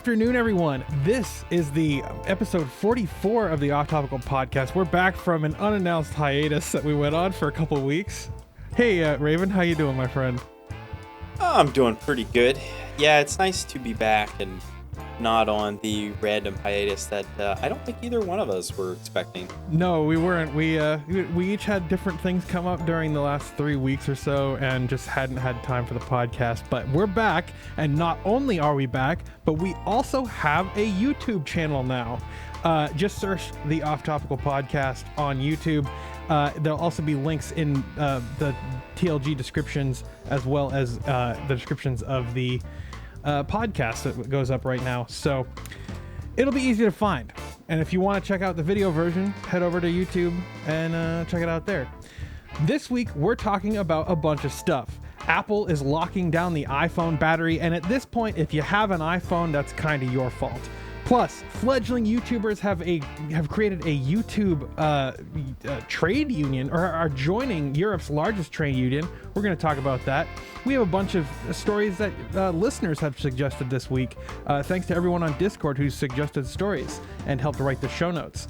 afternoon, everyone. This is the episode 44 of the Off Topical Podcast. We're back from an unannounced hiatus that we went on for a couple weeks. Hey, Raven, how you doing, my friend? I'm doing pretty good. Yeah, it's nice to be back and not on the random hiatus that I don't think either one of us were expecting. No, we weren't. We each had different things come up during the last 3 weeks or so and just hadn't had time for the podcast. But we're back, and not only are we back, but we also have a YouTube channel now. Just search the Off Topical Podcast on YouTube. There'll also be links in the TLG descriptions, as well as the descriptions of the podcast that goes up right now. So it'll be easy to find. And if you want to check out the video version, head over to YouTube and check it out there. This week, we're talking about a bunch of stuff. Apple is locking down the iPhone battery, and at this point, if you have an iPhone, that's kind of your fault. Plus, fledgling YouTubers have created a YouTube trade union, or are joining Europe's largest trade union. We're going to talk about that. We have a bunch of stories that listeners have suggested this week. Thanks to everyone on Discord who suggested stories and helped write the show notes.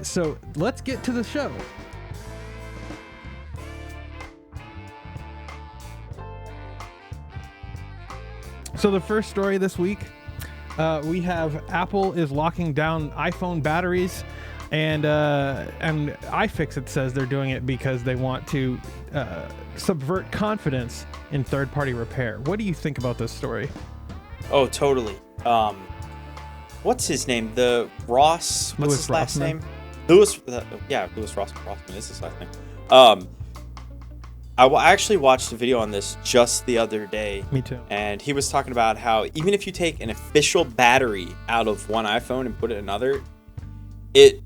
So let's get to the show. So the first story this week, we have Apple is locking down iPhone batteries, and iFixIt says they're doing it because they want to subvert confidence in third-party repair. What do you think about this story? Oh, totally. What's his name? The Ross. What's his last name? Lewis. Lewis Rossman is his last name. I actually watched a video on this just the other day. Me too. And he was talking about how even if you take an official battery out of one iPhone and put it in another, it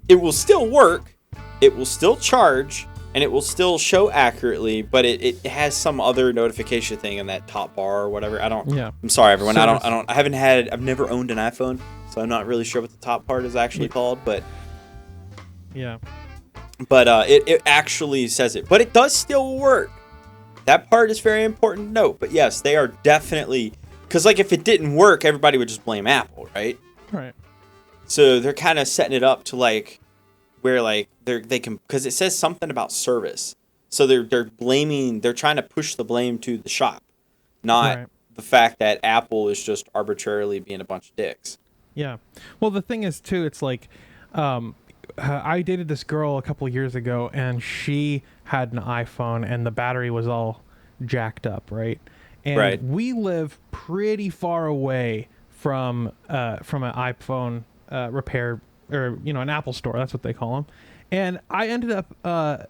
will still work, it will still charge, and it will still show accurately, but it has some other notification thing in that top bar or whatever. I'm sorry, everyone. I've never owned an iPhone, so I'm not really sure what the top part is actually called, but yeah. But it actually says it. But it does still work. That part is very important to note. But yes, they are definitely... Because like if it didn't work, everybody would just blame Apple, right? Right. So they're kind of setting it up to like... Where like they can... Because it says something about service. So they're blaming... They're trying to push the blame to the shop. Not the fact that Apple is just arbitrarily being a bunch of dicks. Yeah. Well, the thing is, too, it's like... I dated this girl a couple years ago, and she had an iPhone, and the battery was all jacked up, right? And we live pretty far away from an iPhone repair, or an Apple store. That's what they call them. And I ended up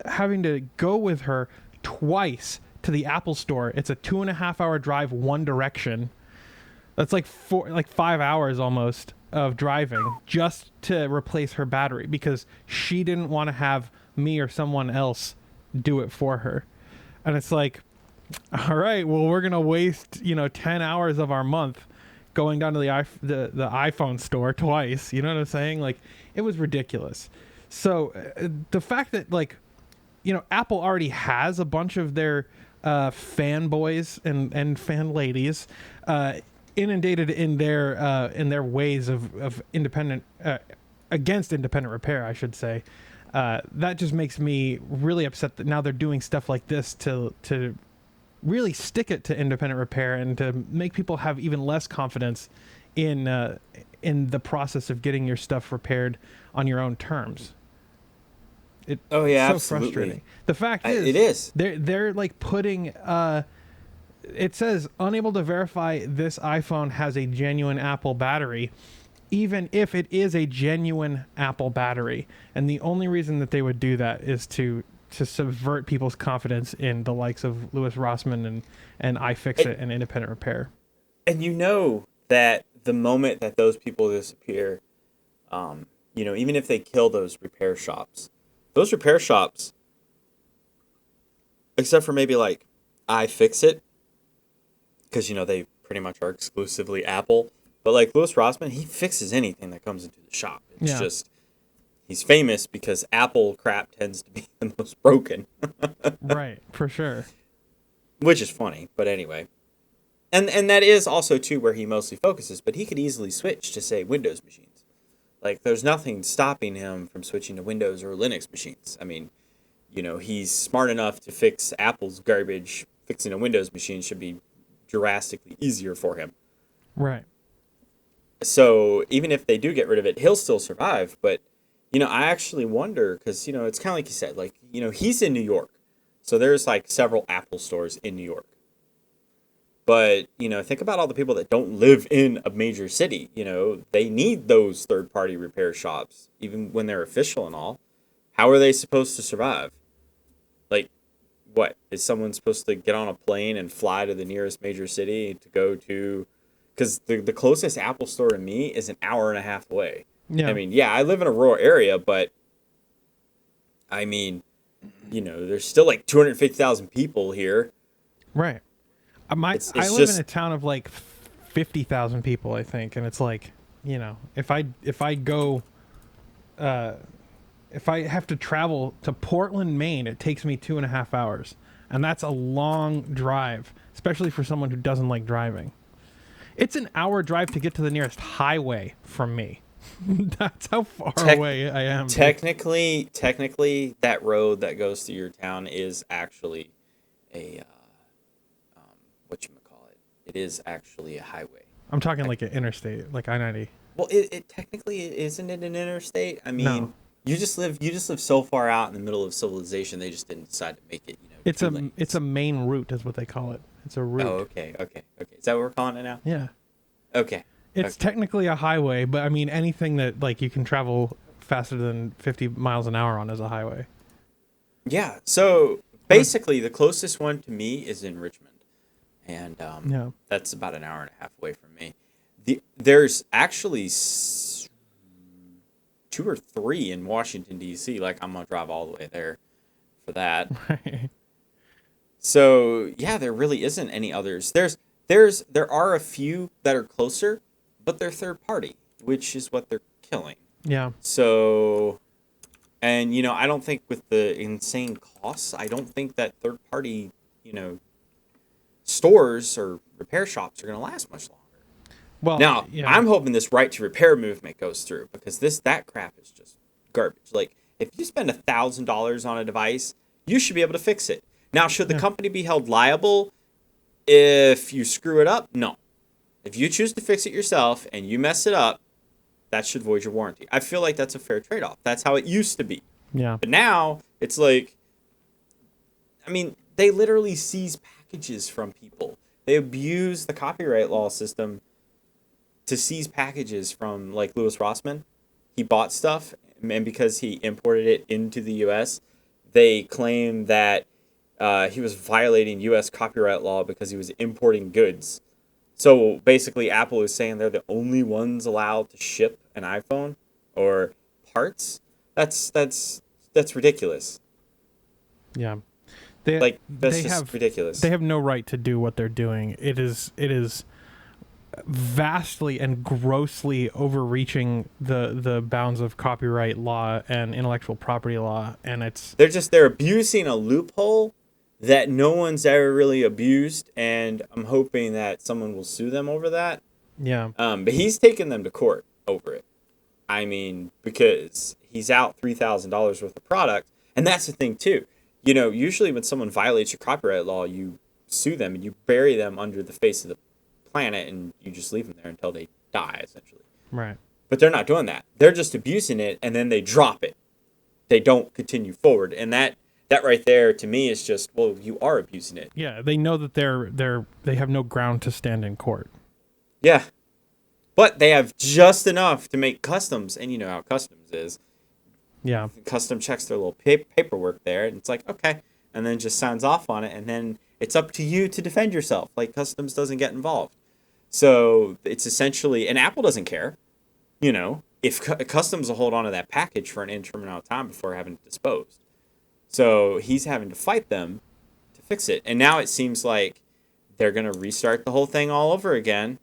having to go with her twice to the Apple store. It's a 2.5-hour drive, one direction. That's like 5 hours almost of driving just to replace her battery because she didn't want to have me or someone else do it for her. And it's like, all right, well, we're going to waste, 10 hours of our month going down to the iPhone store twice. You know what I'm saying? Like, it was ridiculous. So the fact that Apple already has a bunch of their fanboys and fan ladies inundated in their ways of independent against independent repair, I should say. That just makes me really upset that now they're doing stuff like this to really stick it to independent repair and to make people have even less confidence in the process of getting your stuff repaired on your own terms. It's so absolutely frustrating. The fact is, it is. They're like putting. It says, unable to verify this iPhone has a genuine Apple battery, even if it is a genuine Apple battery. And the only reason that they would do that is to subvert people's confidence in the likes of Lewis Rossman and iFixIt and independent repair. And that the moment that those people disappear, even if they kill those repair shops, except for maybe like iFixIt, because they pretty much are exclusively Apple, but like Lewis Rossman, he fixes anything that comes into the shop. It's just he's famous because Apple crap tends to be the most broken. Right, for sure. Which is funny, but anyway. And that is also too where he mostly focuses, but he could easily switch to say Windows machines. Like there's nothing stopping him from switching to Windows or Linux machines. I mean, he's smart enough to fix Apple's garbage. Fixing a Windows machine should be drastically easier for him. Right. So even if they do get rid of it, he'll still survive. But, I actually wonder because, it's kind of like you said, like, he's in New York. So there's like several Apple stores in New York. But, think about all the people that don't live in a major city. They need those third-party repair shops, even when they're official and all. How are they supposed to survive? Like, what? Is someone supposed to get on a plane and fly to the nearest major city to go to... Because the closest Apple store to me is an hour and a half away. Yeah. I mean, yeah, I live in a rural area, but, I mean, there's still like 250,000 people here. Right. I live in a town of like 50,000 people, I think, and it's like, if I have to travel to Portland, Maine, it takes me 2.5 hours, and that's a long drive, especially for someone who doesn't like driving. It's an hour drive to get to the nearest highway from me. That's how far away I am. Technically, that road that goes through your town is actually a it is actually a highway. I'm talking like an interstate, like I-90. Well, it technically isn't it an interstate? I mean, no. You just live so far out in the middle of civilization. They just didn't decide to make it. It's a main route, is what they call it. It's a route. Oh, okay. Is that what we're calling it now? Yeah. Okay. It's technically a highway, but I mean anything that like you can travel faster than 50 miles an hour on is a highway. Yeah. So basically, the closest one to me is in Richmond. And that's about an hour and a half away from me. There's actually 2 or 3 in Washington, D.C. Like, I'm going to drive all the way there for that. Right. So, yeah, there really isn't any others. There are a few that are closer, but they're third party, which is what they're killing. Yeah. So, and, I don't think with the insane costs, I don't think that third party, stores or repair shops are going to last much longer. Well, now, I'm hoping this right to repair movement goes through because that crap is just garbage. Like, if you spend $1,000 on a device, you should be able to fix it. Now, should the company be held liable if you screw it up? No. If you choose to fix it yourself and you mess it up, that should void your warranty. I feel like that's a fair trade-off. That's how it used to be. Yeah. But now, it's like, I mean, they literally seize packages from people. They abuse the copyright law system to seize packages from, like, Louis Rossmann. He bought stuff, and because he imported it into the U.S., they claim that he was violating U.S. copyright law because he was importing goods. So basically, Apple is saying they're the only ones allowed to ship an iPhone or parts. That's ridiculous. Yeah. That's just ridiculous. They have no right to do what they're doing. It is vastly and grossly overreaching the bounds of copyright law and intellectual property law, and they're abusing a loophole that no one's ever really abused, and I'm hoping that someone will sue them over that. Yeah. But he's taken them to court over it. I mean, because he's out $3,000 worth of product, and that's the thing too. Usually when someone violates your copyright law, you sue them and you bury them under the face of the planet and you just leave them there until they die, essentially. Right. But they're not doing that. They're just abusing it and then they drop it. They don't continue forward. And that right there to me is just, well, you are abusing it. Yeah, they know that they have no ground to stand in court. Yeah. But they have just enough to make customs, and you know how customs is. Yeah. Custom checks their little paperwork there, and it's like, okay, and then just signs off on it, and then it's up to you to defend yourself. Like, customs doesn't get involved. So it's essentially, and Apple doesn't care, if customs will hold on to that package for an interim amount of time before having it disposed. So he's having to fight them to fix it. And now it seems like they're going to restart the whole thing all over again.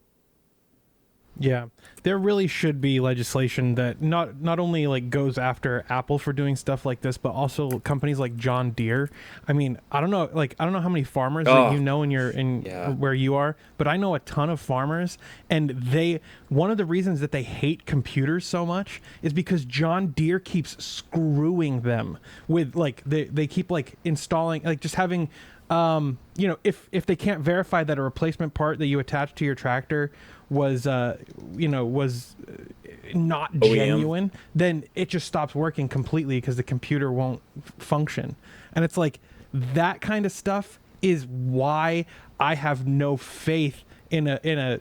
Yeah, there really should be legislation that not only like goes after Apple for doing stuff like this, but also companies like John Deere. I mean, I don't know how many farmers that you know in where you are, but I know a ton of farmers, and one of the reasons that they hate computers so much is because John Deere keeps screwing them with like they keep like installing like just having if they can't verify that a replacement part that you attach to your tractor was not OEM. genuine, then it just stops working completely because the computer won't function. And it's like that kind of stuff is why I have no faith in a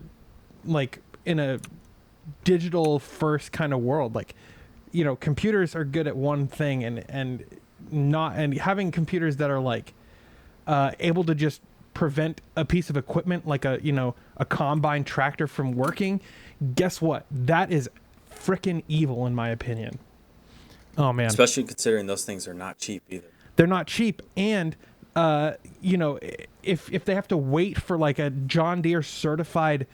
digital first kind of world. Like, computers are good at one thing, and having computers that are like able to just prevent a piece of equipment like a combine tractor from working, guess what? That is freaking evil in my opinion. Oh man. Especially considering those things are not cheap either. They're not cheap, and if they have to wait for like a John Deere certified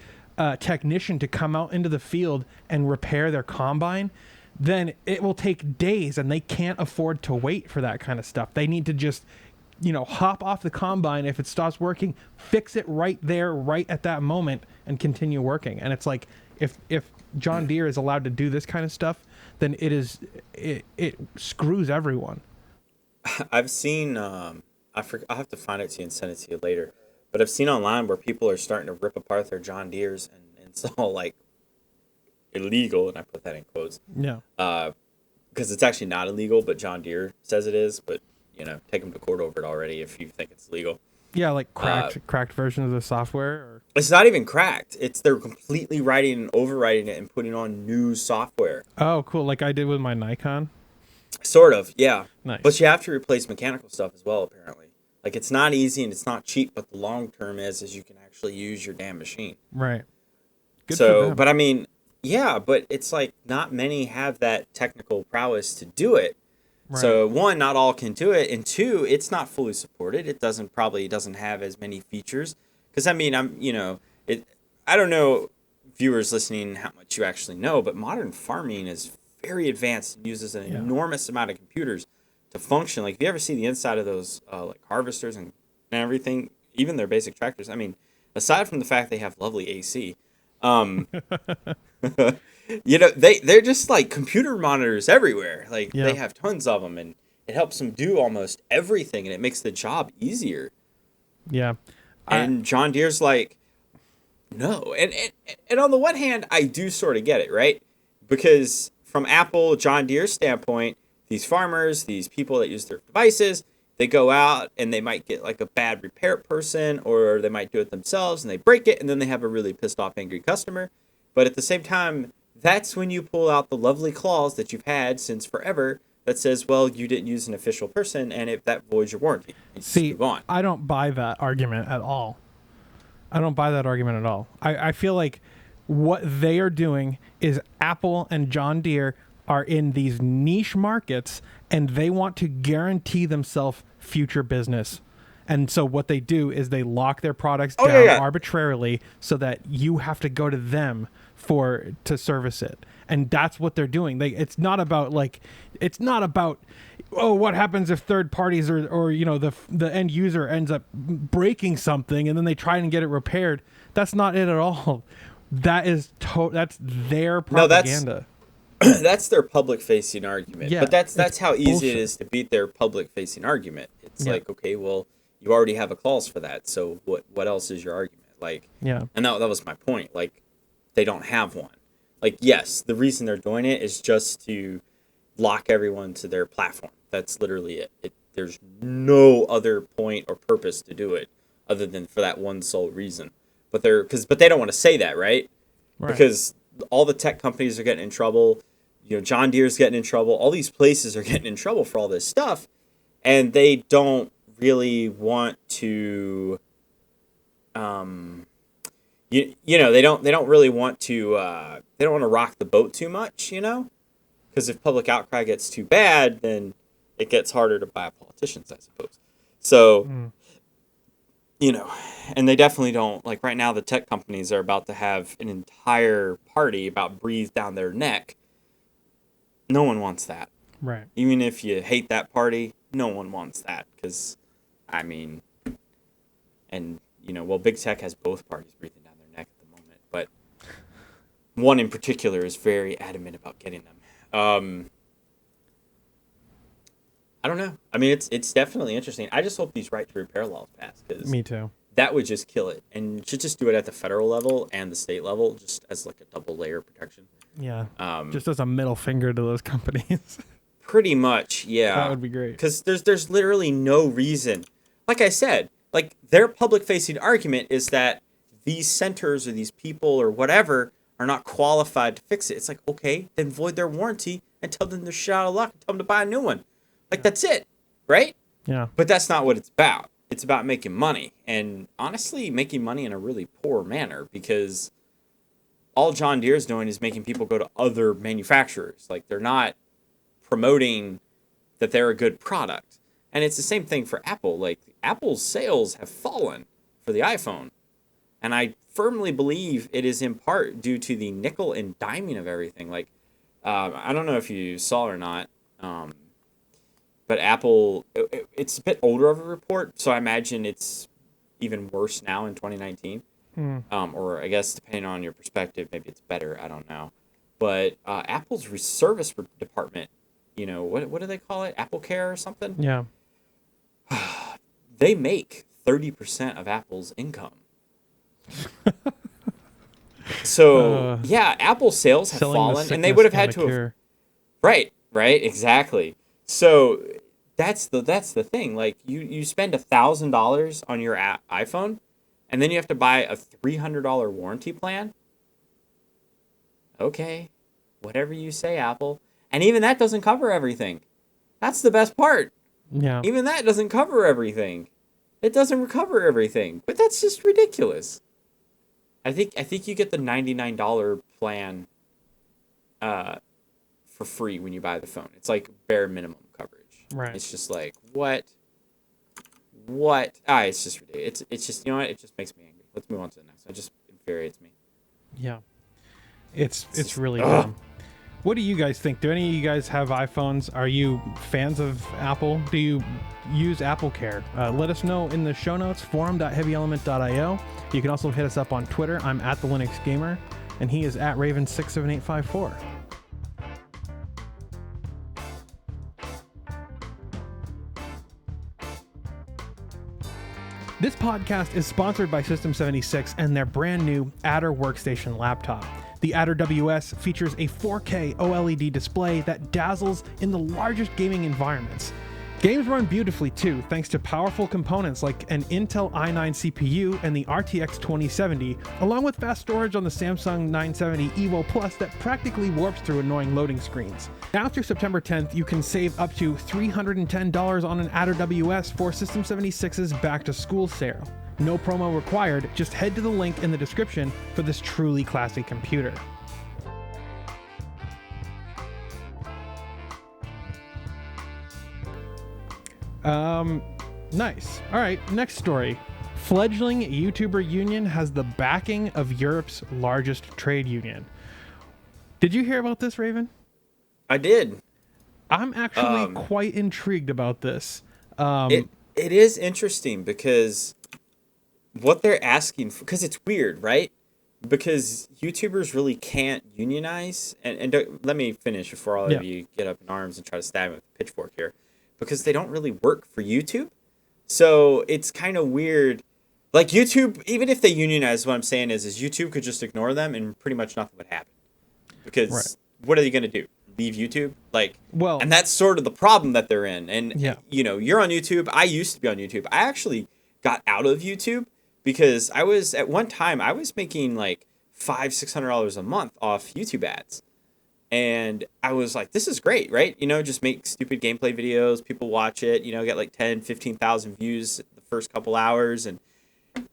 technician to come out into the field and repair their combine, then it will take days, and they can't afford to wait for that kind of stuff. They need to just hop off the combine if it stops working, fix it right there, right at that moment, and continue working. And it's like, if John Deere is allowed to do this kind of stuff, then it screws everyone. I've seen, I'll have to find it to you and send it to you later, but I've seen online where people are starting to rip apart their John Deeres and install like illegal, and I put that in quotes. Yeah. Because it's actually not illegal, but John Deere says it is, but take them to court over it already if you think it's legal. Yeah, like cracked versions of the software. Or... It's not even cracked. They're completely writing and overwriting it and putting on new software. Oh, cool. Like I did with my Nikon. Sort of, yeah. Nice. But you have to replace mechanical stuff as well, apparently. Like, it's not easy and it's not cheap, but the long term is you can actually use your damn machine. Right. Good for them. But I mean, yeah, but it's like not many have that technical prowess to do it. Right. So one, not all can do it, and two, it's not fully supported. It probably doesn't have as many features. Because I mean, I don't know, viewers listening, how much you actually know, but modern farming is very advanced and uses an enormous amount of computers to function. Like, if you ever see the inside of those like harvesters and everything, even their basic tractors. I mean, aside from the fact they have lovely AC, they're just like computer monitors everywhere. Like they have tons of them, and it helps them do almost everything, and it makes the job easier. Yeah. And John Deere's like, no. And on the one hand, I do sort of get it, right? Because from Apple, John Deere's standpoint, these farmers, these people that use their devices, they go out and they might get like a bad repair person, or they might do it themselves and they break it, and then they have a really pissed off, angry customer. But at the same time, that's when you pull out the lovely clause that you've had since forever that says, well, you didn't use an official person, and if that voids your warranty. See, I don't buy that argument at all. I feel like what they are doing is Apple and John Deere are in these niche markets, and they want to guarantee themselves future business. And so what they do is they lock their products down arbitrarily so that you have to go to them to service it. And that's what they're doing. It's not about what happens if third parties or the end user ends up breaking something and then they try and get it repaired. That's not it at all. That's their propaganda. No, that's their public-facing argument. Yeah, but that's how easy it is to beat their public-facing argument. It's like, okay, well, you already have a clause for that, so what else is your argument? Like, and that was my point. Like, they don't have one. Like, yes, the reason they're doing it is just to lock everyone to their platform. That's literally it. There's no other point or purpose to do it other than for that one sole reason. But they don't want to say that, right? Because all the tech companies are getting in trouble. John Deere's getting in trouble. All these places are getting in trouble for all this stuff, and they don't really want to. They don't really want to. They don't want to rock the boat too much, because if public outcry gets too bad, then it gets harder to buy politicians, I suppose. So, you know, and they definitely don't, like right now the tech companies are about to have an entire party about breathe down their neck. No one wants that. Right. Even if you hate that party, no one wants that because, I mean, and, you know, well, big tech has both parties breathing down their neck at the moment, but one in particular is very adamant about getting them. I don't know. I mean, it's definitely interesting. I just hope these right to repair laws pass because Me too. that would just kill it, and should just do it at the federal level and the state level, just as like a double layer of protection. Yeah. Just as a middle finger to those companies. Pretty much, yeah. That would be great. Because there's literally no reason. Like I said, like their public-facing argument is that these centers or these people or whatever are not qualified to fix it. It's like, okay, then void their warranty and tell them they're shit out of luck and tell them to buy a new one. Like, that's it, right? Yeah. But that's not what it's about. It's about making money. And honestly, making money in a really poor manner because all John Deere is doing is making people go to other manufacturers. Like, they're not promoting that they're a good product. And it's the same thing for Apple. Like, Apple's sales have fallen for the iPhone. And I firmly believe it is in part due to the nickel and diming of everything. Like, I don't know if you saw or not, but Apple, it's a bit older of a report, so I imagine it's even worse now in 2019. Or I guess depending on your perspective, maybe it's better. I don't know. But Apple's service department, you know, what do they call it? Apple Care or something? Yeah. They make 30% of Apple's income. So, yeah, Apple sales have fallen, and they would have had to have... Right, exactly. So that's the thing. Like you spend $1,000 on your iPhone, and then you have to buy a $300 warranty plan. Okay, whatever you say, Apple. And even that doesn't cover everything. That's the best part. Yeah. Even that doesn't cover everything. It doesn't recover everything. But that's just ridiculous. I think you get the $99 plan for free when you buy the phone. It's like bare minimum coverage. Right. It's just like, what? It's just ridiculous. It's just, you know what? It just makes me angry. Let's move on to the next one. It just infuriates me. Yeah. It's really dumb. What do you guys think? Do any of you guys have iPhones? Are you fans of Apple? Do you use Apple Care? Let us know in the show notes, forum.heavyelement.io. You can also hit us up on Twitter. I'm at the Linux Gamer, and he is at Raven67854. This podcast is sponsored by System76 and their brand new Adder workstation laptop. The Adder WS features a 4K OLED display that dazzles in the largest gaming environments. Games run beautifully too, thanks to powerful components like an Intel i9 CPU and the RTX 2070, along with fast storage on the Samsung 970 EVO Plus that practically warps through annoying loading screens. Now through September 10th, you can save up to $310 on an Adder WS for System76's Back to School sale. No promo required, just head to the link in the description for this truly classy computer. Nice. All right, next story. Fledgling YouTuber Union has the backing of Europe's largest trade union. Did you hear about this, Raven? I did. I'm actually quite intrigued about this. It is interesting because what they're asking for, because it's weird, right? Because YouTubers really can't unionize, and let me finish before all of you get up in arms and try to stab me with a pitchfork here, because they don't really work for YouTube. So it's kind of weird. Like YouTube, even if they unionize, what I'm saying is YouTube could just ignore them and pretty much nothing would happen. Because what are they going to do? Leave YouTube? Like, well, and that's sort of the problem that they're in. And, you know, you're on YouTube. I used to be on YouTube. I actually got out of YouTube because at one time, I was making like $500-$600 a month off YouTube ads. And I was like, this is great, right? You know, just make stupid gameplay videos. People watch it, you know, get like 10, 15,000 views the first couple hours. And,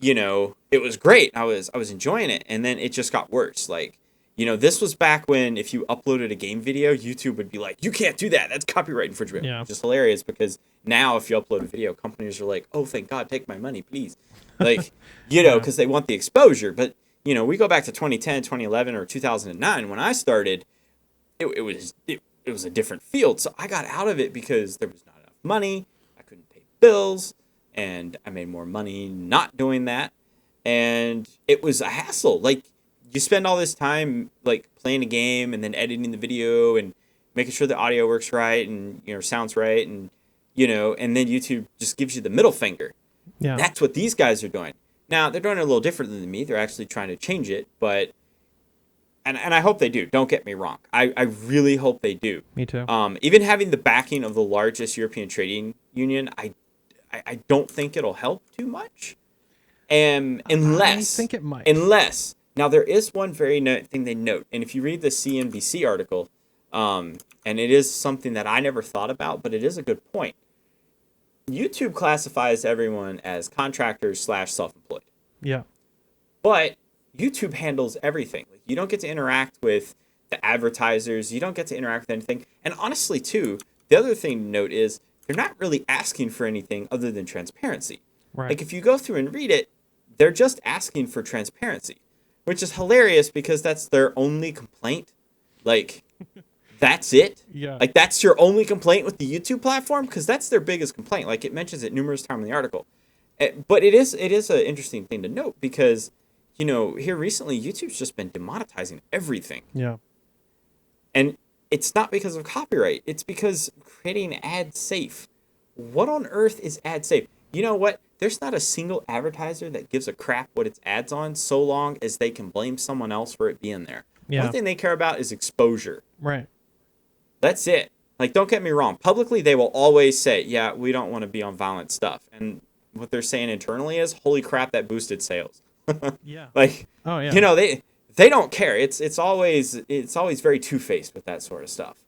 you know, it was great. I was enjoying it. And then it just got worse. Like, you know, this was back when if you uploaded a game video, YouTube would be like, you can't do that. That's copyright infringement. Yeah. Which is hilarious because now if you upload a video, companies are like, oh, thank God, take my money, please. Like, you know, because they want the exposure. But, you know, we go back to 2010, 2011, or 2009 when I started, it was a different field. So I got out of it because there was not enough money. I couldn't pay bills, and I made more money not doing that. And it was a hassle. Like, you spend all this time like playing a game and then editing the video and making sure the audio works right and, you know, sounds right, and, you know, and then YouTube just gives you the middle finger. Yeah. That's what these guys are doing. Now, they're doing it a little differently than me. They're actually trying to change it, but and I hope they do. Don't get me wrong. I really hope they do. Me too. Even having the backing of the largest European trading union, I don't think it'll help too much. Unless I think it might. Unless now there is one very thing they note, and if you read the CNBC article, and it is something that I never thought about, but it is a good point. YouTube classifies everyone as contractors / self-employed. Yeah. But YouTube handles everything. Like, you don't get to interact with the advertisers. You don't get to interact with anything. And honestly, too, the other thing to note is they're not really asking for anything other than transparency. Right. Like, if you go through and read it, they're just asking for transparency, which is hilarious because that's their only complaint. Like, that's it? Yeah. Like, that's your only complaint with the YouTube platform? Because that's their biggest complaint. Like, it mentions it numerous times in the article. But it is an interesting thing to note because, you know, here recently, YouTube's just been demonetizing everything. Yeah. And it's not because of copyright. It's because creating ad safe. What on earth is ad safe? You know what? There's not a single advertiser that gives a crap what its ad's on so long as they can blame someone else for it being there. Yeah. One thing they care about is exposure. Right. That's it. Like, don't get me wrong. Publicly, they will always say, yeah, we don't want to be on violent stuff. And what they're saying internally is, holy crap, that boosted sales. Yeah. Like, oh yeah. You know, they don't care. It's always very two-faced with that sort of stuff.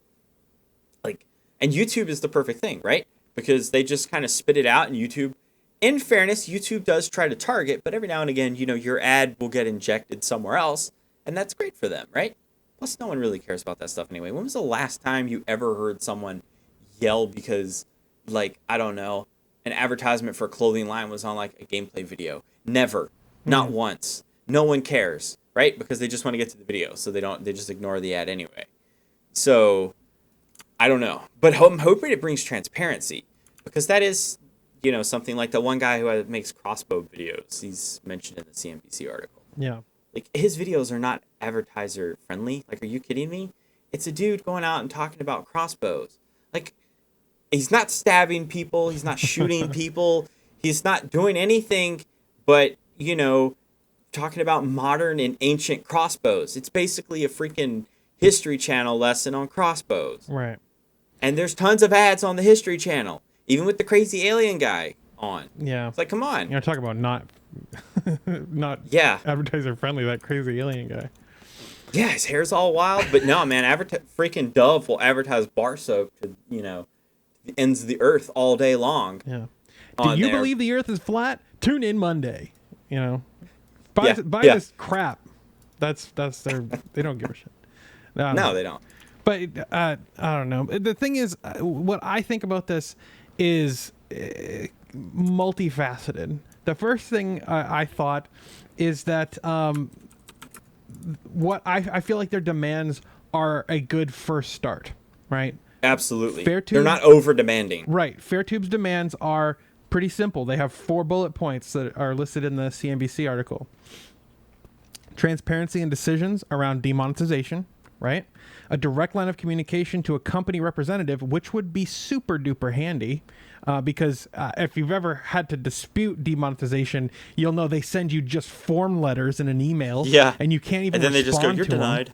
Like, and YouTube is the perfect thing, right? Because they just kind of spit it out, and YouTube, in fairness, YouTube does try to target, but every now and again, you know, your ad will get injected somewhere else, and that's great for them, right? Plus, no one really cares about that stuff anyway. When was the last time you ever heard someone yell because, like, I don't know, an advertisement for a clothing line was on, like, a gameplay video? Never. Not once. No one cares, right? Because they just want to get to the video, so they just ignore the ad anyway. So, I don't know. But I'm hoping it brings transparency, because that is, you know, something like the one guy who makes crossbow videos. He's mentioned in the CNBC article. Yeah. Like, his videos are not advertiser friendly. Like, are you kidding me? It's a dude going out and talking about crossbows. Like, he's not stabbing people. He's not shooting people. He's not doing anything but, you know, talking about modern and ancient crossbows. It's basically a freaking History Channel lesson on crossbows. Right. And there's tons of ads on the History Channel, even with the crazy alien guy on. Yeah. It's like, come on. You're talking about not Yeah. advertiser friendly, that crazy alien guy. Yeah, his hair's all wild, but no, man, freaking Dove will advertise bar soap to, you know, the ends of the earth all day long. Yeah. Do you there. believe the earth is flat? Tune in Monday. You know, buy Yeah. this crap. That's their. They don't give a shit. No, they don't. But I don't know. The thing is, what I think about this is multifaceted. The first thing I thought is that what I feel like their demands are a good first start, right? Absolutely. Fairtube, They're not over demanding. Right. Fairtube's demands are pretty simple. They have 4 bullet points that are listed in the CNBC article. Transparency and decisions around demonetization, right? A direct line of communication to a company representative, which would be super duper handy because if you've ever had to dispute demonetization, you'll know they send you just form letters in an email. Yeah. And you can't even And then they just go, respond you're to them.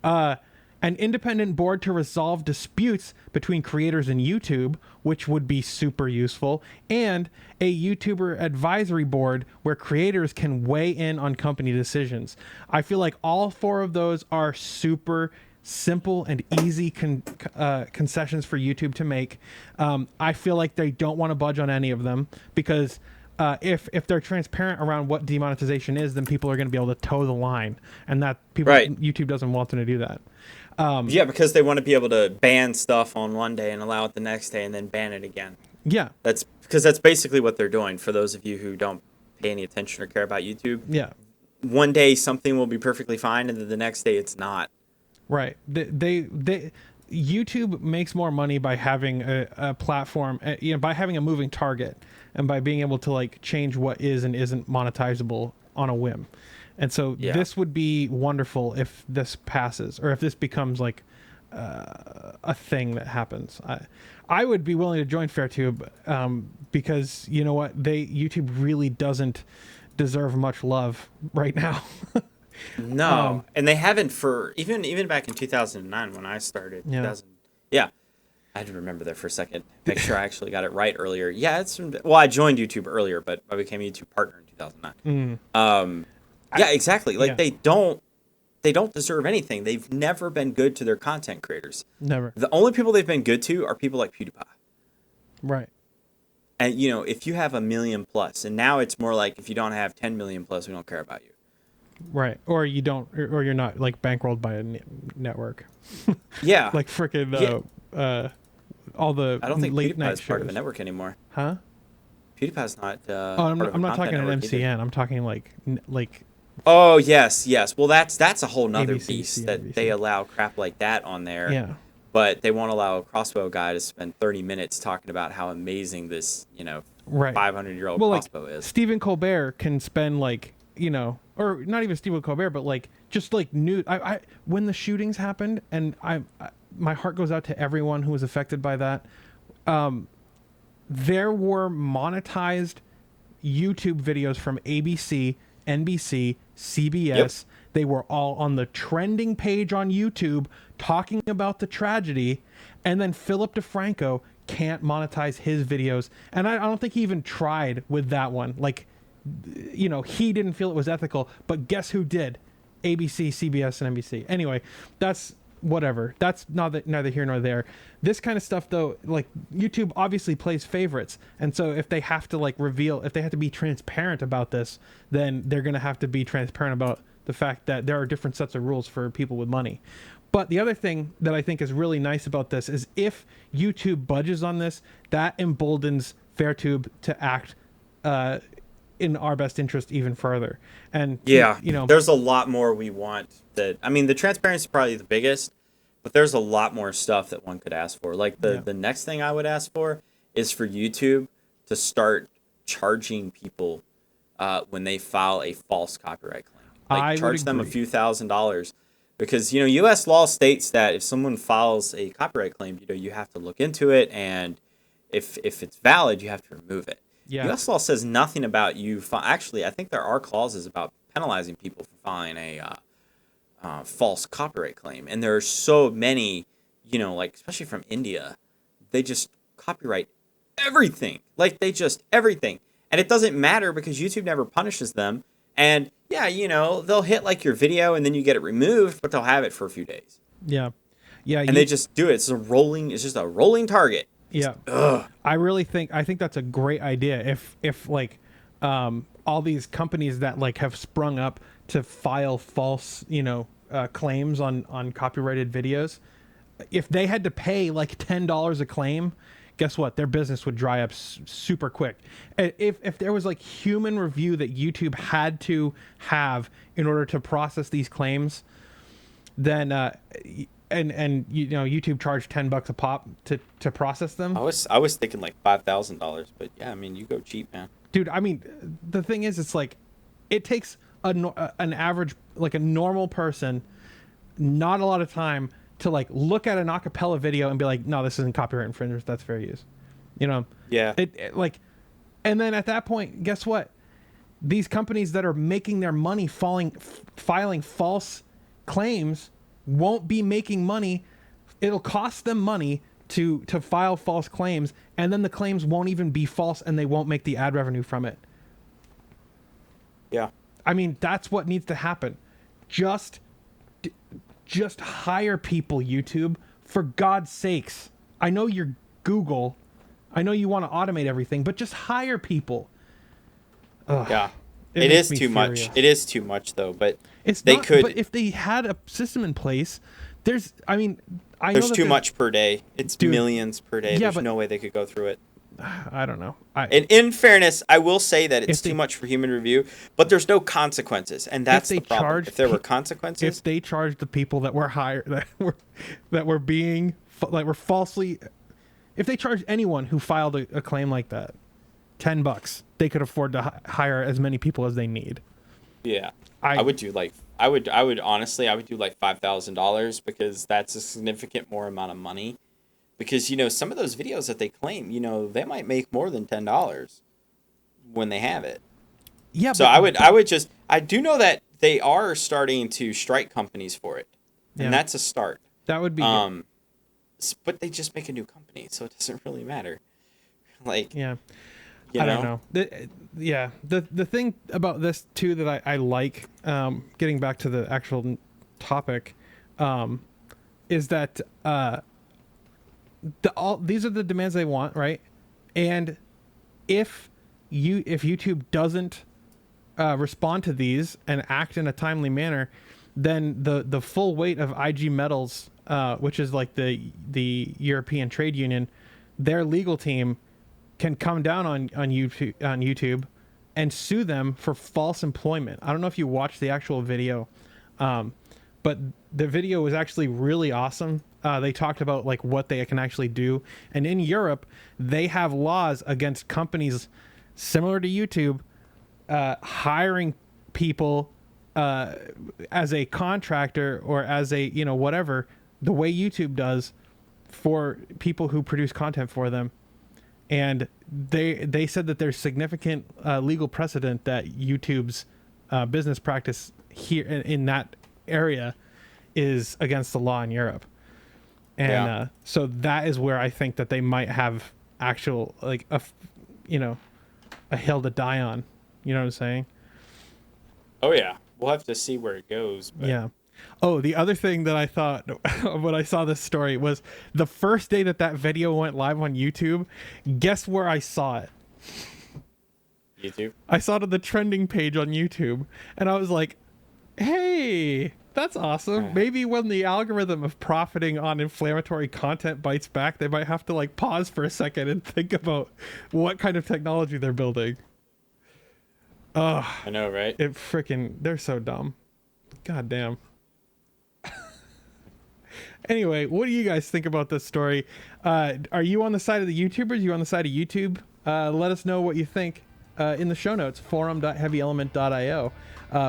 denied. An independent board to resolve disputes between creators and YouTube, which would be super useful, and a YouTuber advisory board where creators can weigh in on company decisions. I feel like all 4 of those are super simple and easy concessions for YouTube to make. I feel like they don't want to budge on any of them because if they're transparent around what demonetization is, then people are going to be able to toe the line, and that YouTube doesn't want them to do that. Yeah, because they want to be able to ban stuff on one day and allow it the next day and then ban it again. Yeah. That's because that's basically what they're doing. For those of you who don't pay any attention or care about YouTube, Yeah. one day something will be perfectly fine, and then the next day it's not. Right. They YouTube makes more money by having a platform, by having a moving target, and by being able to like change what is and isn't monetizable on a whim. And so this would be wonderful if this passes, or if this becomes like a thing that happens. I would be willing to join FairTube because you know what, YouTube really doesn't deserve much love right now. No, and they haven't for even back in 2009 when I started. Yeah, I had to remember there for a second. Make sure I actually got it right earlier. Yeah, I joined YouTube earlier, but I became a YouTube partner in 2009. Yeah, exactly. Like they don't deserve anything. They've never been good to their content creators. Never. The only people they've been good to are people like PewDiePie. Right. And if you have 1 million plus, and now it's more like if you don't have 10 million plus, we don't care about you. Right. Or you don't, or you're not like bankrolled by a network. Yeah. Like freaking all the I don't think late night PewDiePie's part of a network anymore. Huh? PewDiePie's not. I'm not talking an MCN. Either. I'm talking like. Oh yes. Well, that's a whole nother ABC, beast CNBC. that they allow crap like that on there. Yeah. But they won't allow a crossbow guy to spend 30 minutes talking about how amazing this 500-year-old crossbow is. Stephen Colbert can spend like or not even Stephen Colbert, but like just like new. I when the shootings happened, and my heart goes out to everyone who was affected by that. There were monetized YouTube videos from ABC, NBC, CBS. Yep. They were all on the trending page on YouTube talking about the tragedy, and then Philip DeFranco can't monetize his videos, and I don't think he even tried with that one. Like, he didn't feel it was ethical, but guess who did? ABC, CBS, and NBC. Anyway, that's whatever. That's neither here nor there. This kind of stuff, though, like YouTube obviously plays favorites, and so if they have to if they have to be transparent about this, then they're going to have to be transparent about the fact that there are different sets of rules for people with money. But the other thing that I think is really nice about this is if YouTube budges on this, that emboldens FairTube to act in our best interest even further. And there's a lot more we want. The transparency is probably the biggest, but there's a lot more stuff that one could ask for. Like the next thing I would ask for is for YouTube to start charging people when they file a false copyright claim. Like charge them a few $1,000s, because U.S. law states that if someone files a copyright claim, you have to look into it, and if it's valid, you have to remove it. Yeah. U.S. law says nothing about you. Actually, I think there are clauses about penalizing people for filing a false copyright claim, and there are so many, especially from India, they just copyright everything. Everything, and it doesn't matter because YouTube never punishes them. And they'll hit like your video and then you get it removed, but they'll have it for a few days. Yeah. And they just do it. It's just a rolling target. Yeah. I think that's a great idea. If all these companies that have sprung up to file false, claims on copyrighted videos, if they had to pay like $10 a claim, guess what? Their business would dry up super quick. If there was like human review that YouTube had to have in order to process these claims, then YouTube charged $10 a pop to process them. I was thinking like $5,000, but yeah, you go cheap, man. Dude, the thing is, it's like it takes an average, like a normal person, not a lot of time to look at an acapella video and be like, no, this isn't copyright infringement, that's fair use. Yeah. And then at that point, guess what? These companies that are making their money filing false claims won't be making money. It'll cost them money to file false claims, and then the claims won't even be false, and they won't make the ad revenue from it. Yeah. That's what needs to happen. Just hire people, YouTube, for God's sakes. I know you're Google. I know you want to automate everything, but just hire people. Ugh, yeah. It is too much. It is too much, though, but But if they had a system in place, there's too much per day. It's millions per day. There's no way they could go through it. I don't know. And in fairness, I will say that it's If they- too much for human review, but there's no consequences, and that's the problem. If there were consequences, if they charged the people that were hired, that were being like were falsely, if they charged anyone who filed a claim like that $10, they could afford to hire as many people as they need. yeah, I would do like I would honestly do like $5,000 because that's a significant more amount of money. Because, you know, some of those videos that they claim, you know, they might make more than $10 when they have it. Yeah. So I do know that they are starting to strike companies for it. And that's a start. That would be good. But they just make a new company, so it doesn't really matter. Like, yeah. I don't know. The thing about this too that I like, getting back to the actual topic, is that these are the demands they want, right? And if YouTube doesn't respond to these and act in a timely manner, then the full weight of IG Metals, which is like the European Trade Union, their legal team can come down on YouTube and sue them for false employment. I don't know if you watched the actual video, but the video was actually really awesome. They talked about like what they can actually do, and in Europe they have laws against companies similar to YouTube hiring people as a contractor or as a, you know, whatever, the way YouTube does for people who produce content for them. And they said that there's significant legal precedent that YouTube's business practice here in that area is against the law in Europe. And so that is where I think that they might have actual, like, a hill to die on. You know what I'm saying? oh yeah, we'll have to see where it goes. But Yeah. Oh, the other thing that I thought when I saw this story was the first day that video went live on YouTube, guess where I saw it? YouTube. I saw it on the trending page on YouTube, and I was like, hey, that's awesome. Maybe when the algorithm of profiting on inflammatory content bites back, they might have to like pause for a second and think about what kind of technology they're building. I know, right? They're so dumb. God damn. Anyway, what do you guys think about this story? Are you on the side of the YouTubers? Are you on the side of YouTube? Let us know what you think in the show notes, forum.heavyelement.io.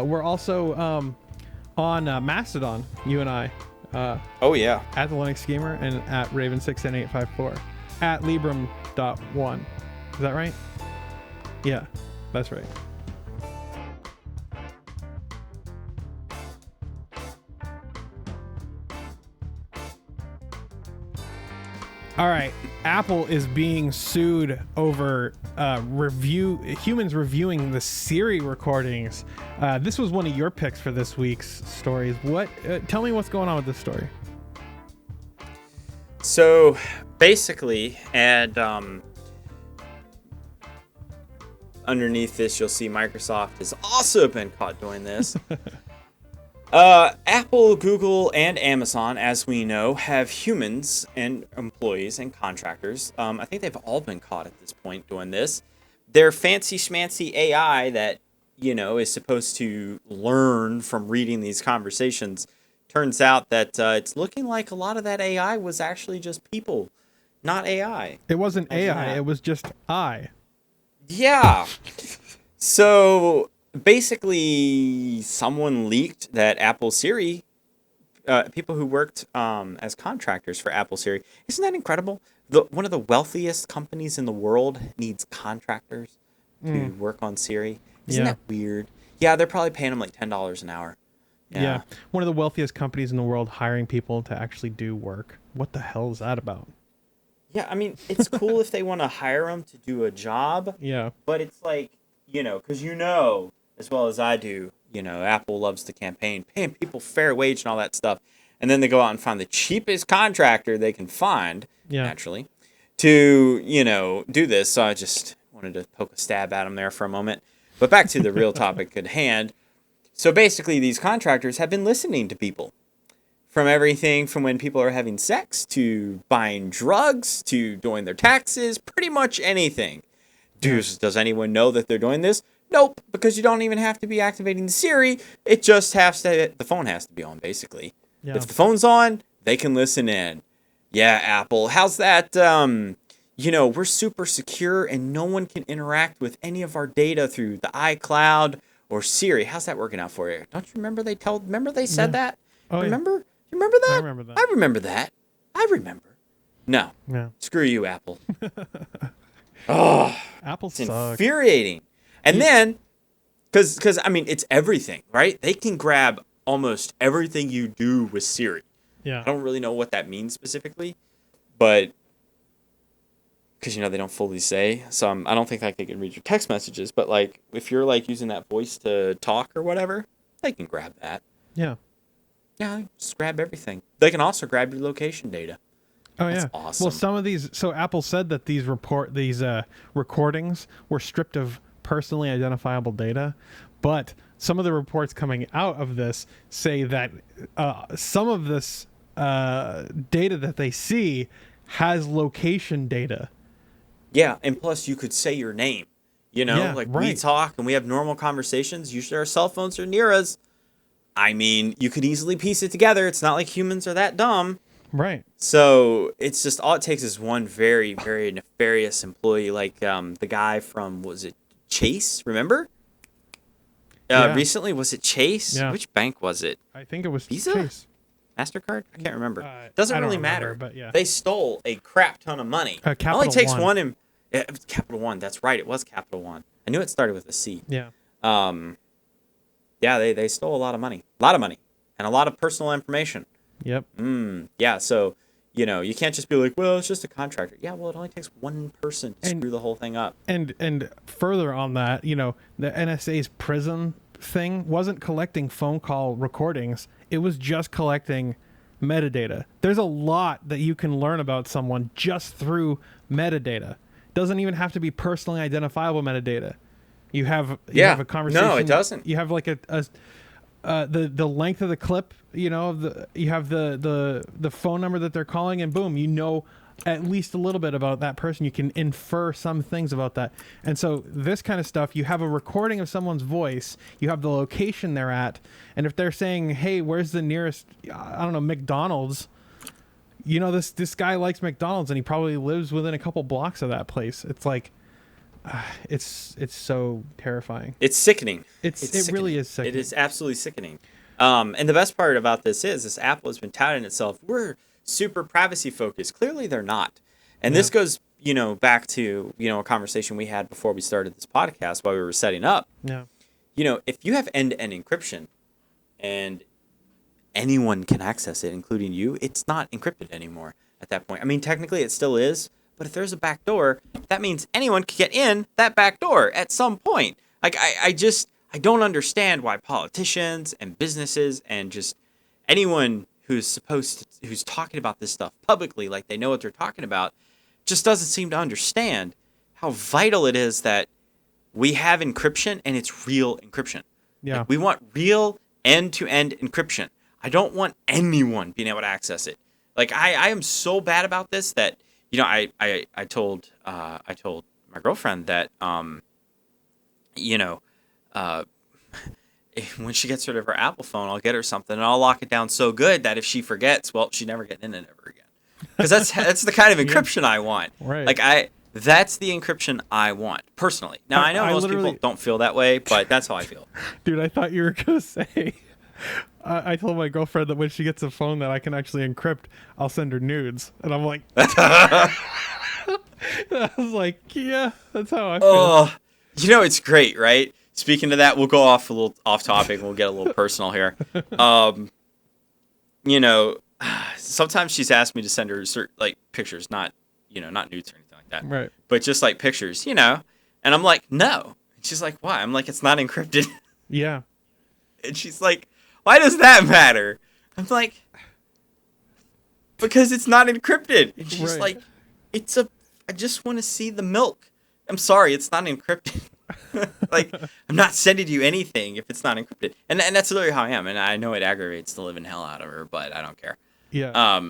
We're also on Mastodon, you and I. Oh yeah. At the Linux Gamer and at Raven69854. At Libram.1. Is that right? Yeah, that's right. All right, Apple is being sued over humans reviewing the Siri recordings. This was one of your picks for this week's stories. Tell me what's going on with this story. So basically, and underneath this, you'll see Microsoft has also been caught doing this. Apple, Google, and Amazon, as we know, have humans and employees and contractors. I think they've all been caught at this point doing this. Their fancy schmancy AI that, you know, is supposed to learn from reading these conversations. Turns out that it's looking like a lot of that AI was actually just people, not AI. It wasn't AI, it was just I. Yeah. So basically, someone leaked that Apple Siri, people who worked as contractors for Apple Siri, isn't that incredible? One of the wealthiest companies in the world needs contractors to work on Siri. Isn't that weird? Yeah, they're probably paying them like $10 an hour. Yeah, one of the wealthiest companies in the world hiring people to actually do work. What the hell is that about? Yeah, I mean, it's cool if they want to hire them to do a job. Yeah. But it's like, you know, because you know, as well as I do, you know, Apple loves to campaign, paying people fair wage and all that stuff. And then they go out and find the cheapest contractor they can find, naturally, to, you know, do this. So I just wanted to poke a stab at them there for a moment. But back to the real topic at hand. So basically, these contractors have been listening to people from everything from when people are having sex to buying drugs to doing their taxes, pretty much anything. Does anyone know that they're doing this? Nope, because you don't even have to be activating the Siri. It just has to, the phone has to be on, basically. Yeah. If the phone's on, they can listen in. Yeah, Apple, how's that? We're super secure and no one can interact with any of our data through the iCloud or Siri. How's that working out for you? Don't you remember they said that? Oh, remember? Yeah. You remember that? I remember that. I remember that. I remember. No. Yeah. Screw you, Apple. Oh, Apple it's sucks. Infuriating. And then, because I mean, it's everything, right? They can grab almost everything you do with Siri. Yeah. I don't really know what that means specifically, but because they don't fully say. So I don't think like they can read your text messages. But like, if you're like using that voice to talk or whatever, they can grab that. Yeah. Yeah, just grab everything. They can also grab your location data. Oh, yeah. That's awesome. Well, some of these... So Apple said that these recordings were stripped of personally identifiable data, but some of the reports coming out of this say that some of this data that they see has location data. Yeah, and plus you could say your name. Yeah, like right. We talk and we have normal conversations. Usually our cell phones are near us. I mean, you could easily piece it together. It's not like humans are that dumb. Right. So it's just all it takes is one very, very nefarious employee, like the guy from, was it Chase? Remember? Yeah. Recently, was it Chase? Yeah. Which bank was it? I think it was Visa? Chase. MasterCard? I can't remember. I Doesn't don't really remember, matter. but yeah. They stole a crap ton of money. It Capital only takes One. one. It was Capital One. That's right. It was Capital One. I knew it started with a C. Yeah. Yeah, they stole a lot of money. A lot of money. And a lot of personal information. Yep. Yeah, so, you can't just be like, well, it's just a contractor. Yeah, well, it only takes one person to screw the whole thing up. And further on that, the NSA's PRISM thing wasn't collecting phone call recordings. It was just collecting metadata. There's a lot that you can learn about someone just through metadata. Doesn't even have to be personally identifiable metadata. You have a conversation. No, it doesn't. You have like the length of the clip, you have the phone number that they're calling, and boom, at least a little bit about that person. You can infer some things about that. And so this kind of stuff, you have a recording of someone's voice, you have the location they're at, and if they're saying, hey, where's the nearest, I don't know, McDonald's, this guy likes McDonald's and he probably lives within a couple blocks of that place. It's like, it's so terrifying. It's sickening. It really is sickening. It is absolutely sickening. And the best part about this is Apple has been touting itself. We're super privacy focused. Clearly they're not. And this goes, back to, a conversation we had before we started this podcast while we were setting up. Yeah. If you have end-to-end encryption and anyone can access it, including you, it's not encrypted anymore at that point. I mean, technically it still is. But if there's a back door, that means anyone can get in that back door at some point. Like, I don't understand why politicians and businesses and just anyone who's talking about this stuff publicly, like they know what they're talking about, just doesn't seem to understand how vital it is that we have encryption and it's real encryption. Yeah. Like, we want real end-to-end encryption. I don't want anyone being able to access it. Like, I am so bad about this that, I told my girlfriend that, when she gets rid of her Apple phone, I'll get her something and I'll lock it down so good that if she forgets, well, she's never getting in it ever again. Because that's the kind of encryption I want. Right. Like that's the encryption I want personally. Now I know most people don't feel that way, but that's how I feel. Dude, I thought you were gonna say. I told my girlfriend that when she gets a phone that I can actually encrypt, I'll send her nudes, and I'm like, I was like, yeah, that's how I feel. Oh, it's great, right? Speaking of that, we'll go off a little off topic. We'll get a little personal here. Sometimes she's asked me to send her certain pictures, not nudes or anything like that, right? But just like pictures, and I'm like, no. And she's like, why? I'm like, it's not encrypted. Yeah. And she's like, why does that matter? I'm like, because it's not encrypted. And she's like, I just want to see the milk. I'm sorry, it's not encrypted. Like, I'm not sending you anything if it's not encrypted. And that's literally how I am. And I know it aggravates the living hell out of her, but I don't care. Yeah.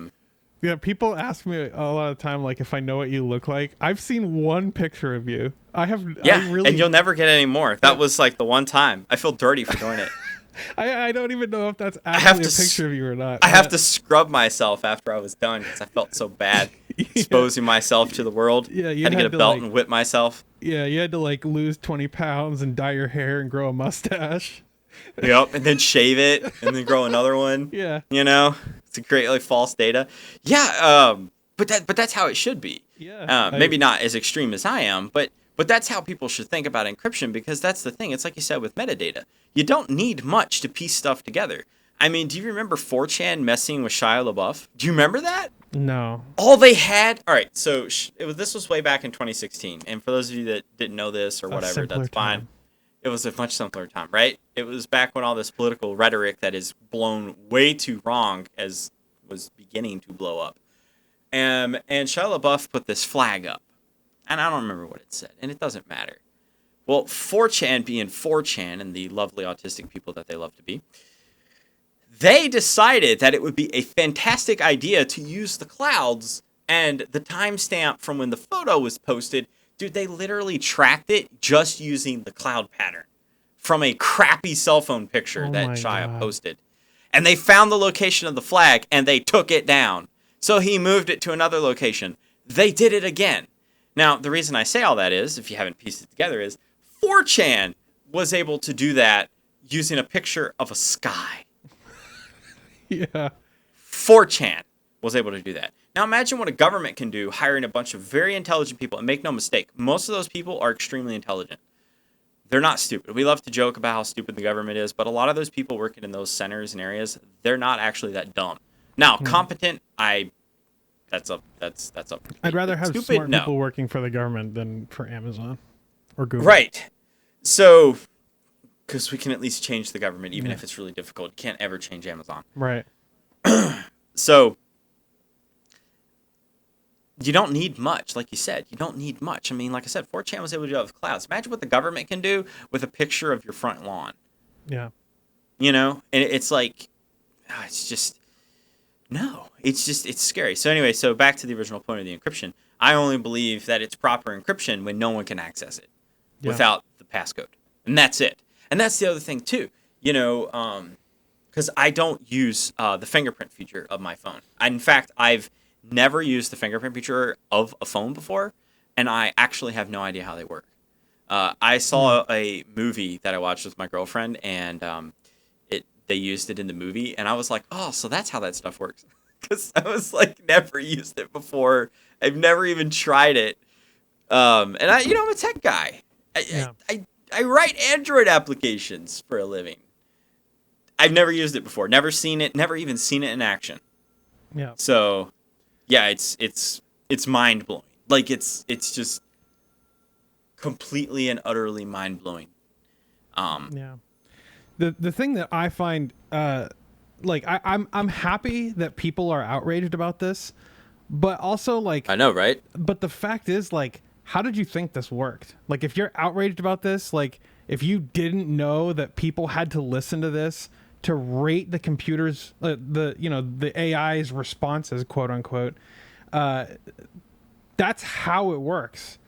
Yeah, people ask me a lot of the time, like, if I know what you look like. I've seen one picture of you. Yeah, and you'll never get any more. That was like the one time. I feel dirty for doing it. I don't even know if that's actually a picture of you or not. I have to scrub myself after I was done because I felt so bad exposing myself to the world. Yeah, you had to get a belt and whip myself. Yeah, you had to like lose 20 pounds and dye your hair and grow a mustache. Yep, and then shave it and then grow another one. Yeah, you know, it's a great like false data. Yeah, but that's how it should be. Yeah, maybe not as extreme as I am, but that's how people should think about encryption, because that's the thing. It's like you said with metadata. You don't need much to piece stuff together. I mean, do you remember 4chan messing with Shia LaBeouf? Do you remember that? No. All they had... All right, so this was way back in 2016. And for those of you that didn't know this or whatever, that's fine. It was a much simpler time, right? It was back when all this political rhetoric that is blown way too wrong was beginning to blow up. And Shia LaBeouf put this flag up. And I don't remember what it said, and it doesn't matter. Well, 4chan being 4chan and the lovely autistic people that they love to be, they decided that it would be a fantastic idea to use the clouds, and the timestamp from when the photo was posted, dude, they literally tracked it just using the cloud pattern from a crappy cell phone picture that Shia posted. And they found the location of the flag, and they took it down. So he moved it to another location. They did it again. Now, the reason I say all that is, if you haven't pieced it together, is 4chan was able to do that using a picture of a sky. Yeah. 4chan was able to do that. Now, imagine what a government can do, hiring a bunch of very intelligent people. And make no mistake, most of those people are extremely intelligent. They're not stupid. We love to joke about how stupid the government is, but a lot of those people working in those centers and areas, they're not actually that dumb. Now, competent, that's up. I'd rather have smart people working for the government than for Amazon or Google. Right. So, because we can at least change the government, even if it's really difficult. You can't ever change Amazon. Right. So, you don't need much, like you said. You don't need much. I mean, like I said, 4chan was able to do that with clouds. Imagine what the government can do with a picture of your front lawn. Yeah. You know? And it's like, it's just... No, it's scary. So anyway, so back to the original point of the encryption. I only believe that it's proper encryption when no one can access it without the passcode. And that's it. And that's the other thing too, you know, because I don't use the fingerprint feature of my phone. In fact, I've never used the fingerprint feature of a phone before, and I actually have no idea how they work. I saw a movie that I watched with my girlfriend, and they used it in the movie, and I was like, oh, so that's how that stuff works. Because I was like, never used it before. I've never even tried it. And I'm a tech guy. I write Android applications for a living. I've never used it before. Never seen it. Never even seen it in action. Yeah. So, yeah, it's mind blowing. Like it's just completely and utterly mind blowing. Yeah. The thing that I find, like I'm happy that people are outraged about this, but also like I know, right? But the fact is, like, how did you think this worked? Like, if you're outraged about this, like, if you didn't know that people had to listen to this to rate the computer's, the AI's responses, quote unquote, that's how it works.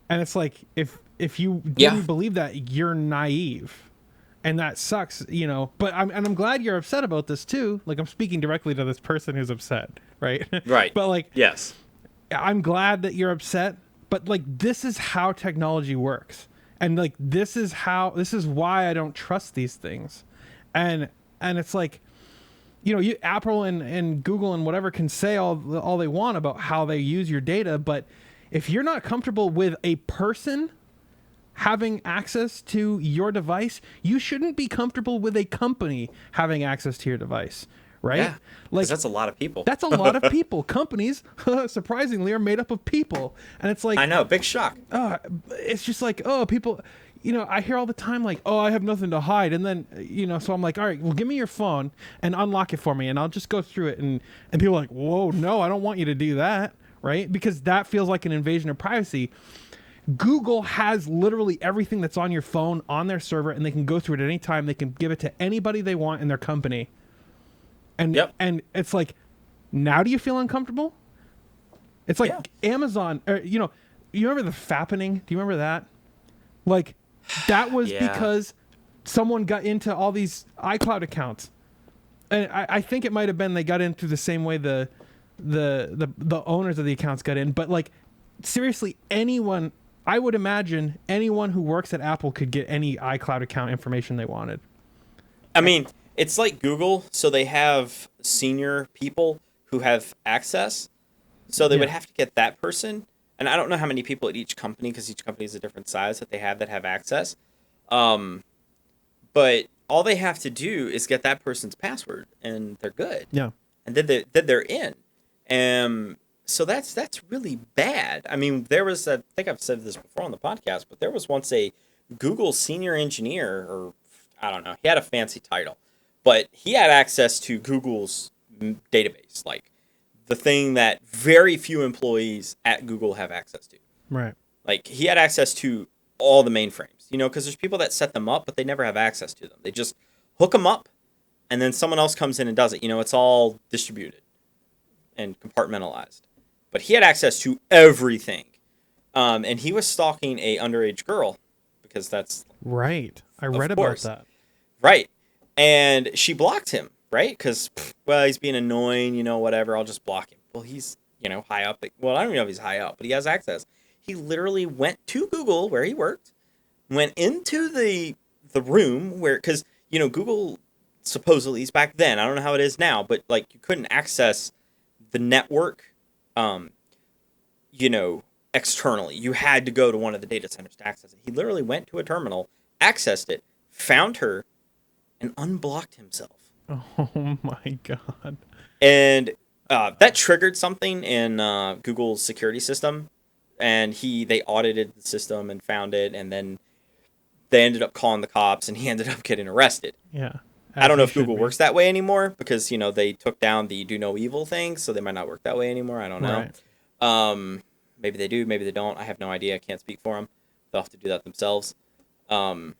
And it's like, if you didn't believe that, you're naive. And that sucks, you know. But I'm glad you're upset about this too. Like, I'm speaking directly to this person who's upset, right? Right. But like, yes, I'm glad that you're upset. But like, this is how technology works, and like, this is why I don't trust these things, and it's like, you know, Apple and Google and whatever can say all they want about how they use your data, but if you're not comfortable with a person having access to your device, you shouldn't be comfortable with a company having access to your device, right? Yeah, like, that's a lot of people. That's a lot of people. Companies, surprisingly, are made up of people, and it's like, I know, big shock. It's just like, people, you know, I hear all the time like, I have nothing to hide, and then, you know, so I'm like, all right, well, give me your phone and unlock it for me, and I'll just go through it, and people are like, whoa, no, I don't want you to do that, right? Because that feels like an invasion of privacy. Google has literally everything that's on your phone on their server, and they can go through it at any time. They can give it to anybody they want in their company. And and it's like, now do you feel uncomfortable? It's like Amazon, you remember the fappening? Do you remember that? Like, that was because someone got into all these iCloud accounts. And I think it might have been they got in through the same way the owners of the accounts got in. But, like, seriously, anyone, I would imagine anyone who works at Apple could get any iCloud account information they wanted. I mean, it's like Google, so they have senior people who have access. So they would have to get that person. And I don't know how many people at each company, because each company is a different size that they have access. But all they have to do is get that person's password, and they're good. Yeah. And then they're in. So that's really bad. I mean, there was I think I've said this before on the podcast, but there was once a Google senior engineer, or I don't know, he had a fancy title, but he had access to Google's database, like the thing that very few employees at Google have access to. Right. Like, he had access to all the mainframes, because there's people that set them up, but they never have access to them. They just hook them up, and then someone else comes in and does it. It's all distributed and compartmentalized. But he had access to everything. And he was stalking a underage girl, because that's... Right. I read about that. Right. And she blocked him, right? Because, he's being annoying, whatever. I'll just block him. Well, he's, high up. Well, I don't even know if he's high up, but he has access. He literally went to Google, where he worked, went into the room where... Because, Google supposedly, back then, I don't know how it is now, but, like, you couldn't access the network, externally. You had to go to one of the data centers to access it. He literally went to a terminal, accessed it, found her, and unblocked himself. Oh my God. And that triggered something in Google's security system, and they audited the system and found it, and then they ended up calling the cops, and he ended up getting arrested. Yeah. I don't know if Google works that way anymore, because, they took down the do no evil thing, so they might not work that way anymore. I don't know. Right. Maybe they do, maybe they don't. I have no idea. I can't speak for them. They'll have to do that themselves. And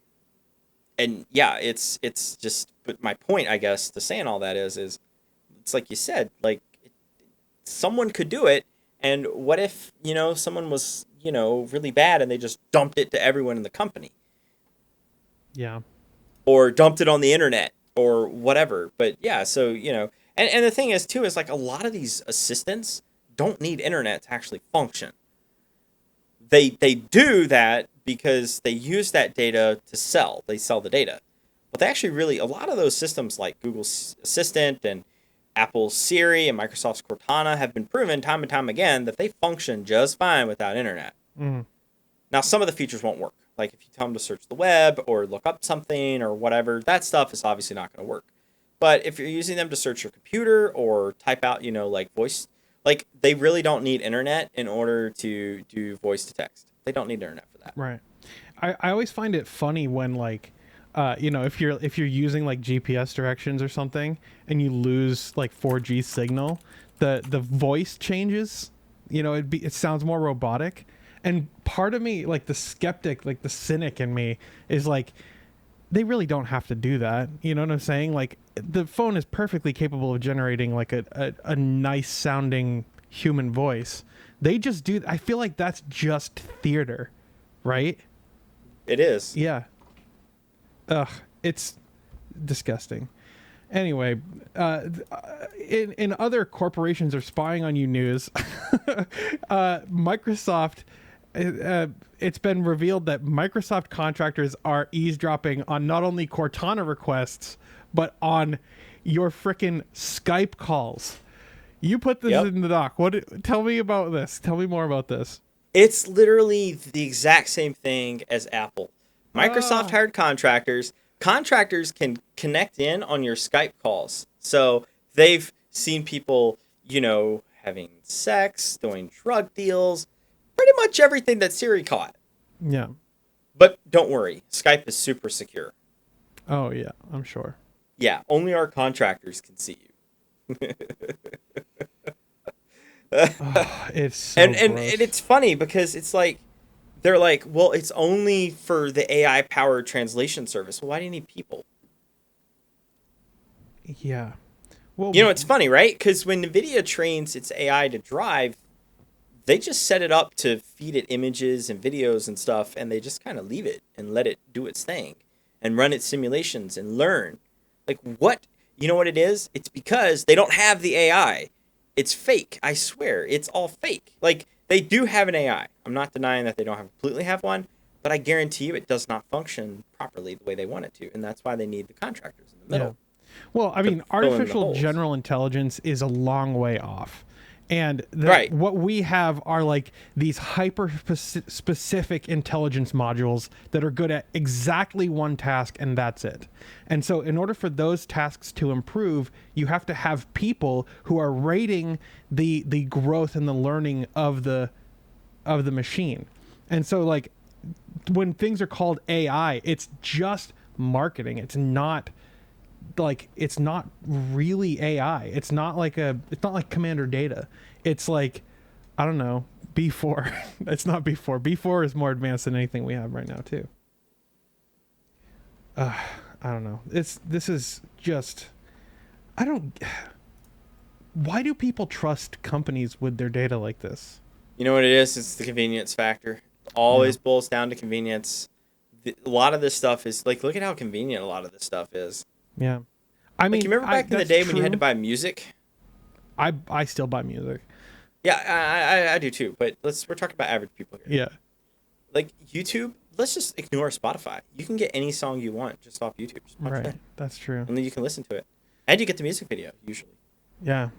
yeah, it's just, but my point, I guess, to saying all that is it's like you said, like, someone could do it, and what if, someone was, really bad, and they just dumped it to everyone in the company? Yeah. Or dumped it on the internet, or whatever. But yeah, so, and the thing is, too, is like a lot of these assistants don't need internet to actually function. They do that because they use that data to sell. They sell the data. But they actually really, a lot of those systems like Google's Assistant and Apple's Siri and Microsoft's Cortana have been proven time and time again that they function just fine without internet. Mm. Now, some of the features won't work. Like, if you tell them to search the web or look up something or whatever, that stuff is obviously not going to work. But if you're using them to search your computer or type out, like voice, like, they really don't need internet in order to do voice to text. They don't need internet for that. Right. I always find it funny when, like, if you're using like GPS directions or something and you lose like 4G signal, the voice changes. It sounds more robotic. And part of me, like the skeptic, like the cynic in me, is like, they really don't have to do that. You know what I'm saying? Like, the phone is perfectly capable of generating like a nice sounding human voice. They just do. I feel like that's just theater, right? It is. Yeah. Ugh, it's disgusting. Anyway, in other corporations are spying on you news, Microsoft. It's been revealed that Microsoft contractors are eavesdropping on not only Cortana requests, but on your frickin' Skype calls. You put this in the doc. Tell me about this. Tell me more about this. It's literally the exact same thing as Apple. Microsoft hired contractors. Contractors can connect in on your Skype calls. So they've seen people, having sex, doing drug deals, pretty much everything that Siri caught. Yeah. But don't worry, Skype is super secure. Oh, yeah, I'm sure. Yeah, only our contractors can see you. It's so and gross. it's funny because it's like they're like, well, it's only for the AI powered translation service. Well, why do you need people? Yeah. Well, You know, it's funny, right? Because when NVIDIA trains its AI to drive, they just set it up to feed it images and videos and stuff, and they just kind of leave it and let it do its thing and run its simulations and learn. Like, what? You know what it is? It's because they don't have the AI. It's fake. I swear. It's all fake. Like, they do have an AI. I'm not denying that they don't completely have one, but I guarantee you it does not function properly the way they want it to, and that's why they need the contractors in the middle. Yeah. Well, I mean, fill in the artificial holes. general intelligence is a long way off. And Right. what we have are like these hyper specific intelligence modules that are good at exactly one task, and that's it. And so in order for those tasks to improve, you have to have people who are rating the growth and the learning of the machine. And so like when things are called AI, it's just marketing. It's not really AI. It's not like Commander Data. It's like, I don't know, B4. It's not B4. B4 is more advanced than anything we have right now too. I don't know. This is just, why do people trust companies with their data like this? You know what it is? It's the convenience factor. It always boils down to convenience. A lot of this stuff is like, look at how convenient a lot of this stuff is. Yeah. I mean, Like, you remember back in the day when you had to buy music? I still buy music. Yeah, I do too. But we're talking about average people here. Yeah. Like YouTube, let's just ignore Spotify. You can get any song you want just off YouTube. Just punch it Right. in, That's true. and then you can listen to it, and you get the music video usually. Yeah.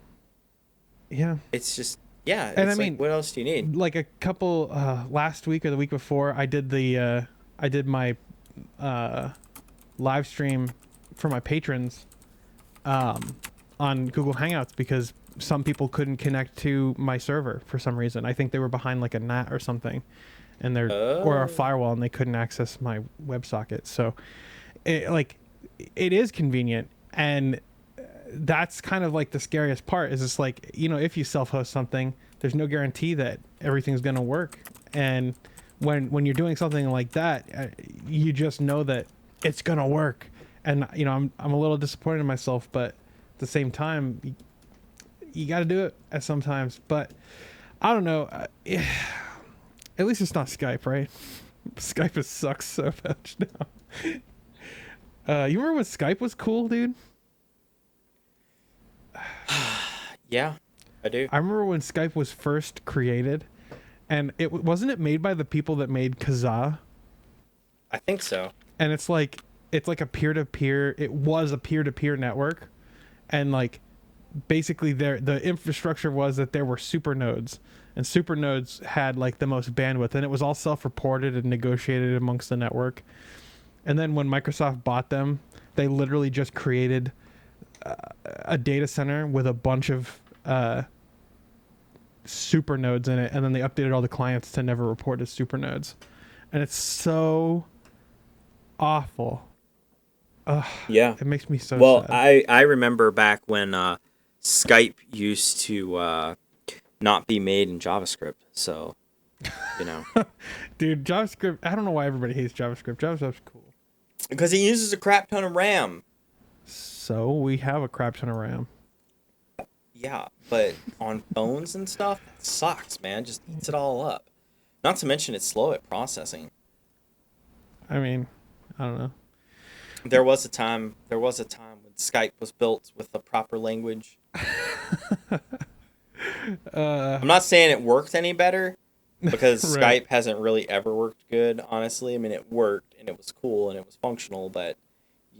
Yeah. It's just it's And I like, mean, what else do you need? like a couple last week or the week before, I did my live stream for my patrons on Google Hangouts because some people couldn't connect to my server for some reason. I think they were behind like a NAT or something, and or a firewall, and they couldn't access my WebSocket. So it is convenient, and that's kind of like the scariest part. Is it's like, if you self-host something, there's no guarantee that everything's going to work. And when you're doing something like that, you just know that it's going to work. And I'm a little disappointed in myself, but at the same time, you got to do it at sometimes. But I don't know. At least it's not Skype, right? Skype sucks so much now. You remember when Skype was cool, dude? Yeah, I do. I remember when Skype was first created, and wasn't it made by the people that made Kazaa? I think so. And it's like a peer-to-peer. It was a peer-to-peer network, and like basically the infrastructure was that there were super nodes, and super nodes had like the most bandwidth, and it was all self-reported and negotiated amongst the network. And then when Microsoft bought them, they literally just created a data center with a bunch of super nodes in it, and then they updated all the clients to never report as super nodes, and it's so awful. Yeah, it makes me so sad. I remember back when Skype used to not be made in JavaScript, so dude, JavaScript, I don't know why everybody hates JavaScript. JavaScript's cool because it uses a crap ton of RAM. So we have a crap ton of RAM. Yeah, but on phones and stuff, that sucks, man. Just eats it all up. Not to mention it's slow at processing. I mean, I don't know. There was a time when Skype was built with the proper language. I'm not saying it worked any better, because right. Skype hasn't really ever worked good, honestly. I mean, it worked, and it was cool, and it was functional, but,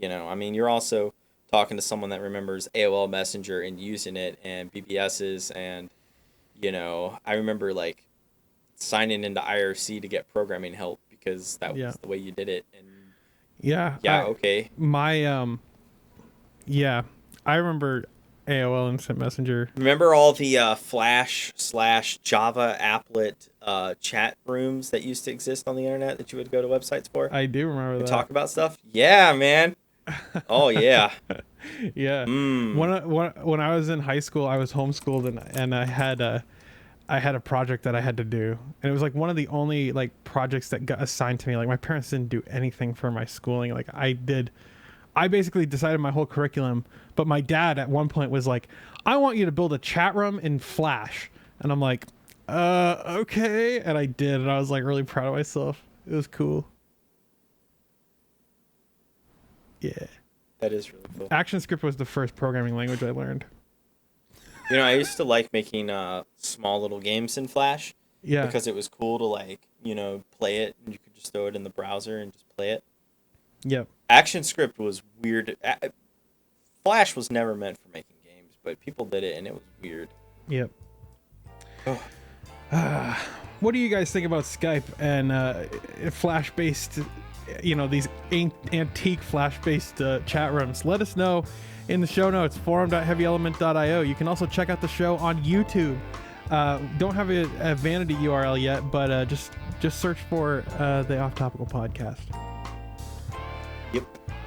I mean, you're also talking to someone that remembers AOL Messenger and using it, and BBSs, and, I remember, like, signing into IRC to get programming help, because that was the way you did it, and okay. I remember AOL Instant Messenger. Remember all the Flash/Java applet chat rooms that used to exist on the internet that you would go to websites for? I do remember that. Talk about stuff? Yeah, man. Oh, yeah. Yeah. When I was in high school, I was homeschooled, and I had I had a project that I had to do, and it was like one of the only like projects that got assigned to me. Like my parents didn't do anything for my schooling. Like I basically decided my whole curriculum, but my dad at one point was like, I want you to build a chat room in Flash. And I'm like, okay. And I did, and I was like really proud of myself. It was cool. Yeah. That is really cool. ActionScript was the first programming language I learned. You know, I used to like making small little games in Flash. Yeah. Because it was cool to like, you know, play it, and you could just throw it in the browser and just play it. Yep. ActionScript was weird. Flash was never meant for making games, but people did it, and it was weird. Yep. What do you guys think about Skype and Flash-based, you know, these antique Flash-based chat rooms? Let us know in the show notes, forum.heavyelement.io. You can also check out the show on YouTube. Don't have a vanity URL yet, but just search for the Off Topical Podcast. Yep.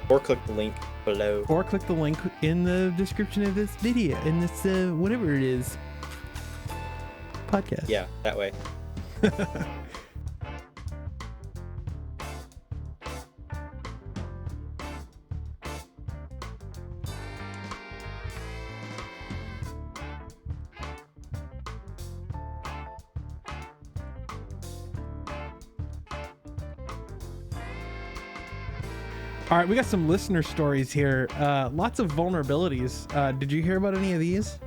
Or click the link below. Or click the link in the description of this video, in this whatever it is, podcast. Yeah, that way. All right, we got some listener stories here. Lots of vulnerabilities. Did you hear about any of these?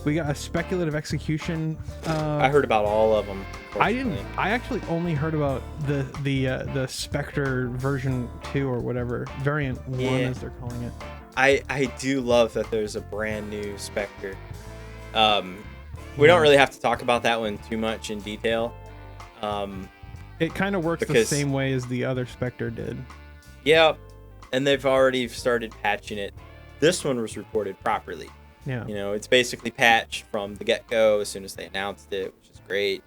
We got a speculative execution. I heard about all of them. I didn't. I actually only heard about the Spectre version 2 or whatever, variant 1 as they're calling it. I do love that there's a brand new Spectre. We don't really have to talk about that one too much in detail. It kind of works the same way as the other Spectre did. Yeah, and they've already started patching it. This one was reported properly. Yeah. You know, it's basically patched from the get-go as soon as they announced it, which is great.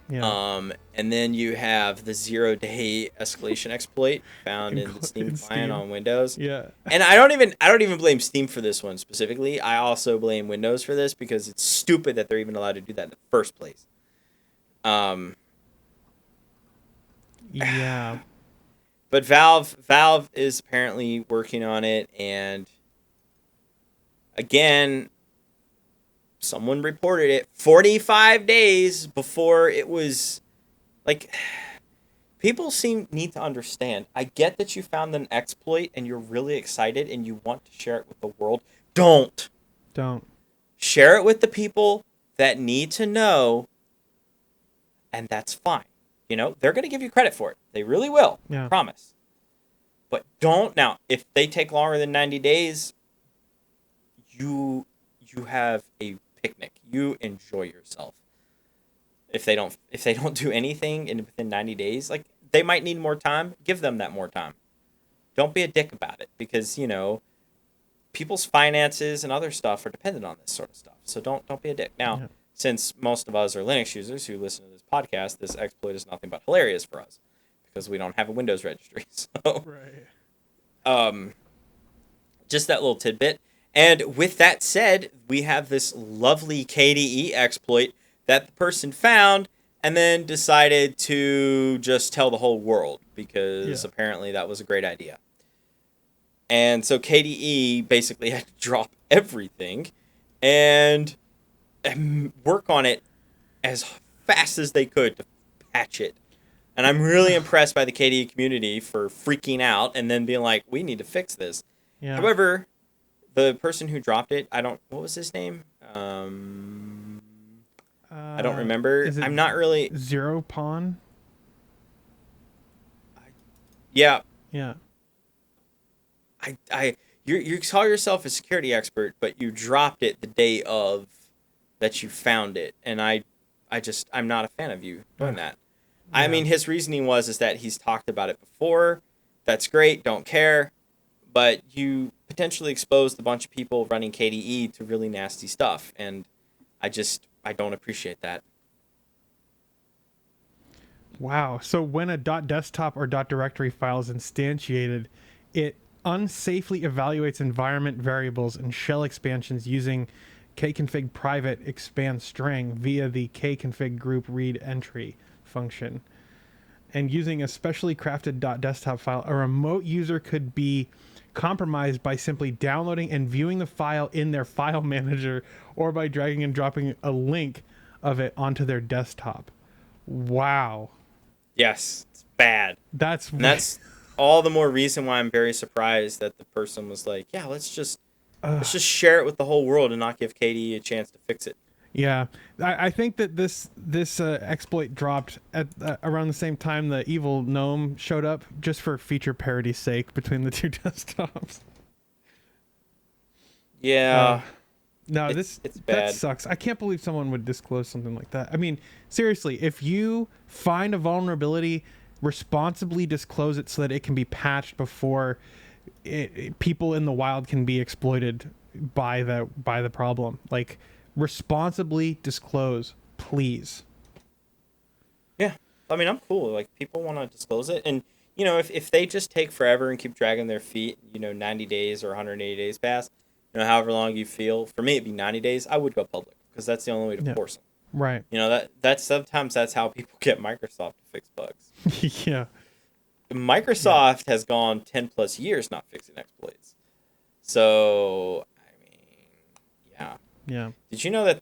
Yeah. And then you have the 0-day escalation exploit found in the Steam client on Windows. Yeah. And I don't even blame Steam for this one specifically. I also blame Windows for this because it's stupid that they're even allowed to do that in the first place. Yeah. But Valve is apparently working on it, and again, someone reported it 45 days before it was like. People need to understand. I get that you found an exploit and you're really excited and you want to share it with the world. Don't share it with the people that need to know, and that's fine. You know, they're going to give you credit for it. They really will. Yeah. I promise. But don't. Now, if they take longer than 90 days, you have a picnic. You enjoy yourself. If they don't do anything within 90 days, like they might need more time, give them that more time. Don't be a dick about it because, you know, people's finances and other stuff are dependent on this sort of stuff. So don't be a dick. Now, since most of us are Linux users who listen to this podcast, this exploit is nothing but hilarious for us because we don't have a Windows registry. So, just that little tidbit. And with that said, we have this lovely KDE exploit that the person found and then decided to just tell the whole world because apparently that was a great idea. And so KDE basically had to drop everything and work on it as fast as they could to patch it. And I'm really impressed by the KDE community for freaking out and then being like, we need to fix this. Yeah. However, the person who dropped it, what was his name? I don't remember. I'm not really... Zero Pawn? Yeah. Yeah. You call yourself a security expert, but you dropped it the day of that you found it, and I'm not a fan of you doing that. Yeah. I mean, his reasoning is that he's talked about it before. That's great, don't care, but you potentially exposed a bunch of people running KDE to really nasty stuff, and I don't appreciate that. Wow. So when a .desktop or .directory file is instantiated, it unsafely evaluates environment variables and shell expansions using kconfig private expand string via the kconfig group read entry function. And using a specially crafted .desktop file, a remote user could be compromised by simply downloading and viewing the file in their file manager, or by dragging and dropping a link of it onto their desktop. Wow. Yes, it's bad. That's all the more reason why I'm very surprised that the person was like, yeah, let's just share it with the whole world and not give Katie a chance to fix it. Yeah, I think that this exploit dropped at around the same time the evil gnome showed up, just for feature parity's sake between the two desktops. Yeah. No, it's that bad. sucks. I can't believe someone would disclose something like that. I mean, seriously, if you find a vulnerability, responsibly disclose it so that it can be patched before people in the wild can be exploited by the problem. Like, responsibly disclose, please. Yeah, I mean, I'm cool. Like, people want to disclose it, and if they just take forever and keep dragging their feet, 90 days or 180 days pass, however long you feel. For me, it'd be 90 days. I would go public because that's the only way to force them. Right. That's sometimes that's how people get Microsoft to fix bugs. Yeah. Microsoft has gone 10 plus years not fixing exploits. So, I mean, yeah. Yeah. Did you know that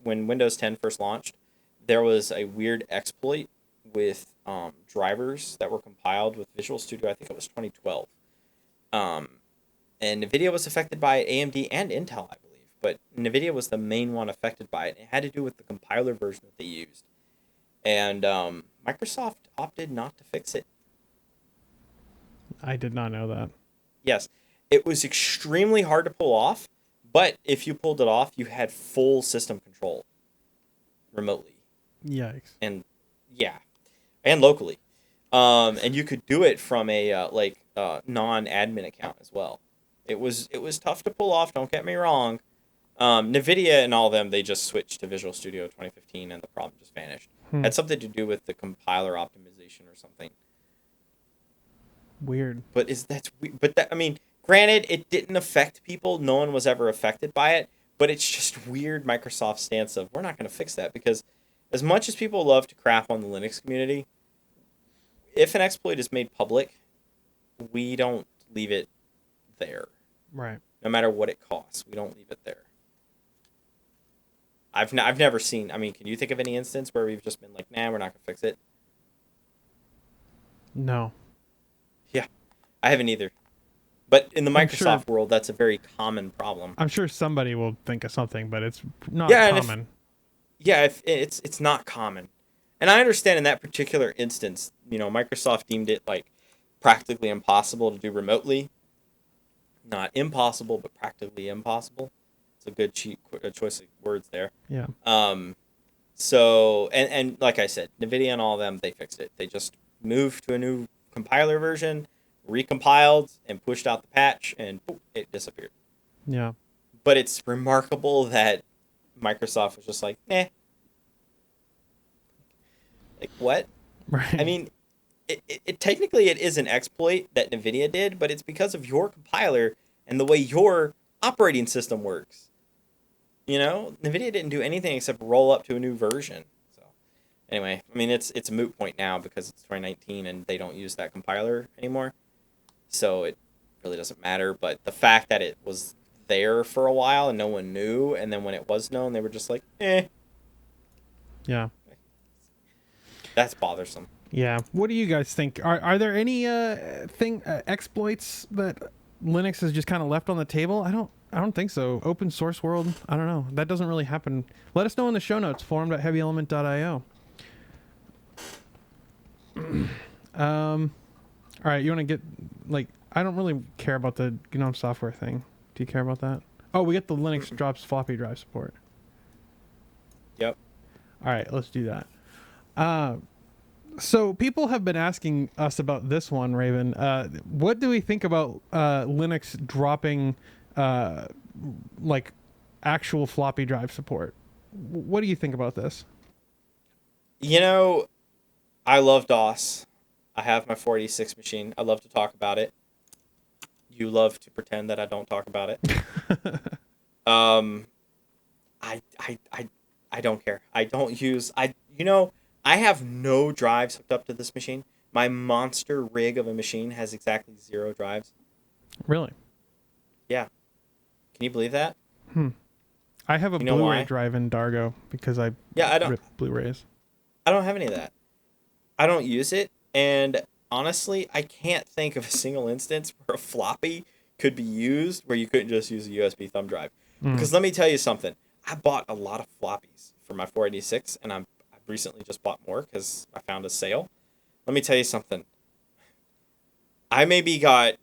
when Windows 10 first launched, there was a weird exploit with drivers that were compiled with Visual Studio? I think it was 2012. And NVIDIA was affected by it, AMD and Intel, I believe. But NVIDIA was the main one affected by it. It had to do with the compiler version that they used. And Microsoft opted not to fix it. I did not know that. Yes. It was extremely hard to pull off, but if you pulled it off, you had full system control remotely. Yikes. And yeah. And locally. And you could do it from a non-admin account as well. It was tough to pull off, don't get me wrong. NVIDIA and all of them, they just switched to Visual Studio 2015 and the problem just vanished. Had something to do with the compiler optimization or something. Weird. I mean, granted, it didn't affect people. No one was ever affected by it. But it's just weird Microsoft's stance of, we're not going to fix that. Because as much as people love to crap on the Linux community, if an exploit is made public, we don't leave it there. Right. No matter what it costs, we don't leave it there. I've never seen. I mean, can you think of any instance where we've just been like, nah, we're not gonna fix it? No. Yeah, I haven't either. But in the Microsoft world, that's a very common problem. I'm sure somebody will think of something, but it's not common. If it's not common, and I understand in that particular instance, Microsoft deemed it like practically impossible to do remotely. Not impossible, but practically impossible. It's a good choice of words there. Yeah. So, and like I said, NVIDIA and all of them, they fixed it. They just moved to a new compiler version, recompiled, and pushed out the patch, and poof, it disappeared. Yeah. But it's remarkable that Microsoft was just like, eh. Like, what? Right. I mean, it technically it is an exploit that NVIDIA did, but it's because of your compiler and the way your operating system works. NVIDIA didn't do anything except roll up to a new version. So, anyway, I mean, it's a moot point now because it's 2019 and they don't use that compiler anymore. So it really doesn't matter. But the fact that it was there for a while and no one knew, and then when it was known, they were just like, eh. Yeah. That's bothersome. Yeah. What do you guys think? Are there any exploits that Linux has just kind of left on the table? I don't think so. Open source world, I don't know. That doesn't really happen. Let us know in the show notes, forum.heavyelement.io. All right, you want to get, I don't really care about the GNOME software thing. Do you care about that? Oh, we get the Linux drops floppy drive support. Yep. All right, let's do that. So people have been asking us about this one, Raven. What do we think about Linux dropping actual floppy drive support? What do you think about this? I love DOS. I have my 486 machine. I love to talk about it. You love to pretend that I don't talk about it. I don't care. I don't use I have no drives hooked up to this machine. My monster rig of a machine has exactly 0 drives. Really? Yeah. Can you believe that? I have a You know Blu-ray why? drive in Dargo because I Yeah, rip Blu-rays. I don't have any of that. I don't use it, and honestly, I can't think of a single instance where a floppy could be used where you couldn't just use a USB thumb drive. Mm. Because let me tell you something. I bought a lot of floppies for my 486, and I've recently just bought more because I found a sale. Let me tell you something. I maybe got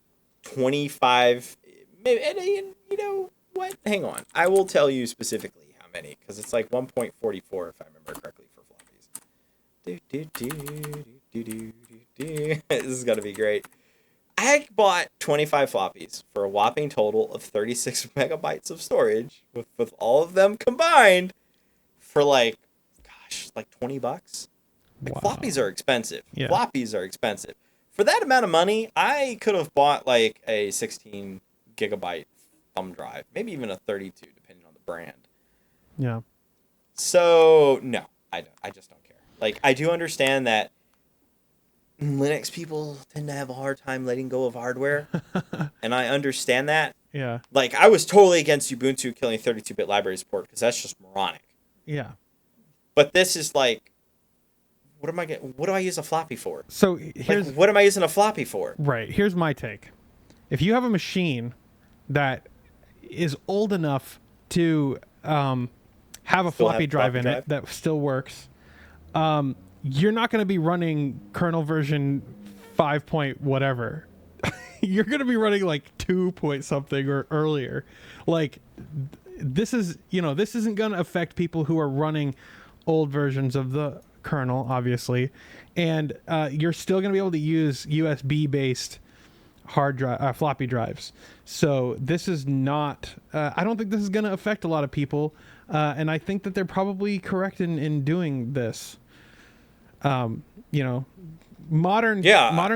25, maybe, and you know what? Hang on. I will tell you specifically how many, because it's like 1.44 if I remember correctly for floppies. This is going to be great. I bought 25 floppies for a whopping total of 36 megabytes of storage with all of them combined for like, gosh, like $20. Like Wow. floppies are expensive. Yeah. Floppies are expensive. For that amount of money, I could have bought like a 16 gigabyte thumb drive, maybe even a 32, depending on the brand. Yeah. So no, I don't. I just don't care. Like I do understand that Linux people tend to have a hard time letting go of hardware, and I understand that. Yeah. Like I was totally against Ubuntu killing 32-bit library support because that's just moronic. Yeah. But this is like, what do I use a floppy for? So here's what am I using a floppy for? right. Here's my take. If you have a machine that is old enough to have a floppy drive in it that still works, you're not going to be running kernel version 5 point whatever. You're going to be running like 2 point something or earlier. Like this isn't going to affect people who are running old versions of the kernel, obviously, and you're still going to be able to use USB based floppy drives. So this is not. I don't think this is going to affect a lot of people, and I think that they're probably correct in doing this. Modern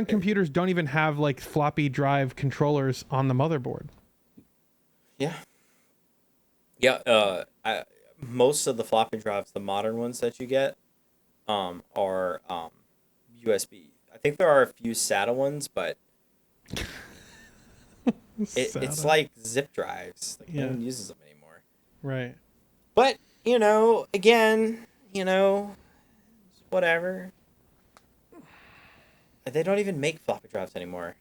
computers don't even have like floppy drive controllers on the motherboard. Yeah. Most of the floppy drives, the modern ones that you get, are USB. I think there are a few SATA ones, but it's like zip drives. Like no one uses them anymore. Right. But again, whatever. They don't even make floppy drives anymore.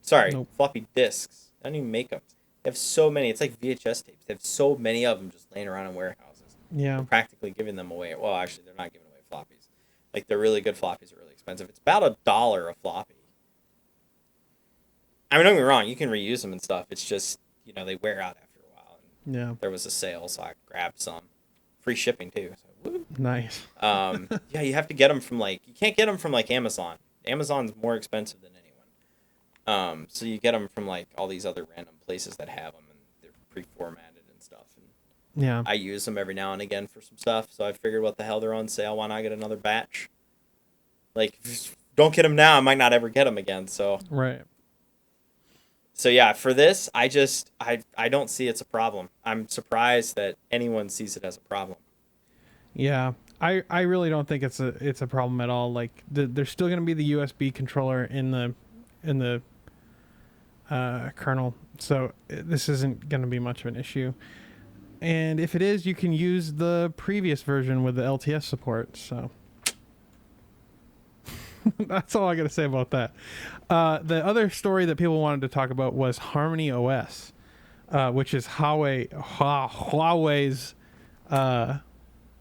Sorry, Nope. Floppy disks. They don't even make them. They have so many. It's like VHS tapes. They have so many of them just laying around in warehouses. Yeah. They're practically giving them away. Well, actually, they're not giving away floppies. Like, they're really good floppies are really expensive. It's about $1 a floppy. I mean, don't get me wrong. You can reuse them and stuff. It's just, they wear out after a while. And Yeah. there was a sale, so I grabbed some. Free shipping, too. So, woo. Nice. Yeah, you have to get them from, you can't get them from, Amazon. Amazon's more expensive than anyone. So you get them from all these other random places that have them, and they're pre-formatted and stuff. And Yeah. I use them every now and again for some stuff. So I figured, what the hell, they're on sale. Why not get another batch? Don't get them now. I might not ever get them again. So Right. So yeah, for this, I don't see it's a problem. I'm surprised that anyone sees it as a problem. Yeah. I really don't think it's a problem at all. Like there's still going to be the USB controller in the kernel, so this isn't going to be much of an issue. And if it is, you can use the previous version with the LTS support. So that's all I got to say about that. The other story that people wanted to talk about was Harmony OS, which is Huawei's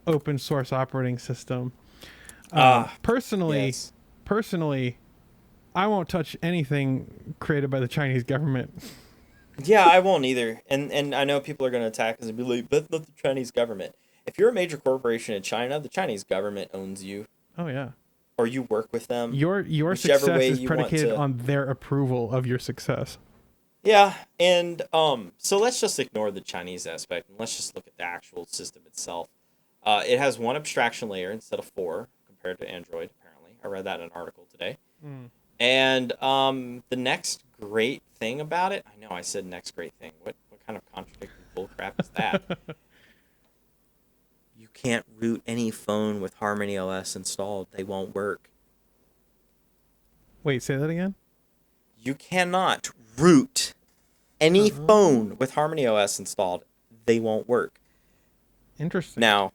open source operating system. Personally, I won't touch anything created by the Chinese government. Yeah, I won't either. And I know people are going to attack us and be like, that's not the Chinese government. If you're a major corporation in China, the Chinese government owns you. Oh yeah. Or you work with them. Your success is predicated on their approval of your success. Yeah, and so let's just ignore the Chinese aspect and let's just look at the actual system itself. It has one abstraction layer instead of 4 compared to Android, apparently. I read that in an article today. And the next great thing about it, I know I said next great thing. What kind of contradictory bullcrap is that? can't root any phone with Harmony OS installed. They won't work. Wait, say that again? You cannot root any phone with Harmony OS installed. They won't work. Interesting. Now,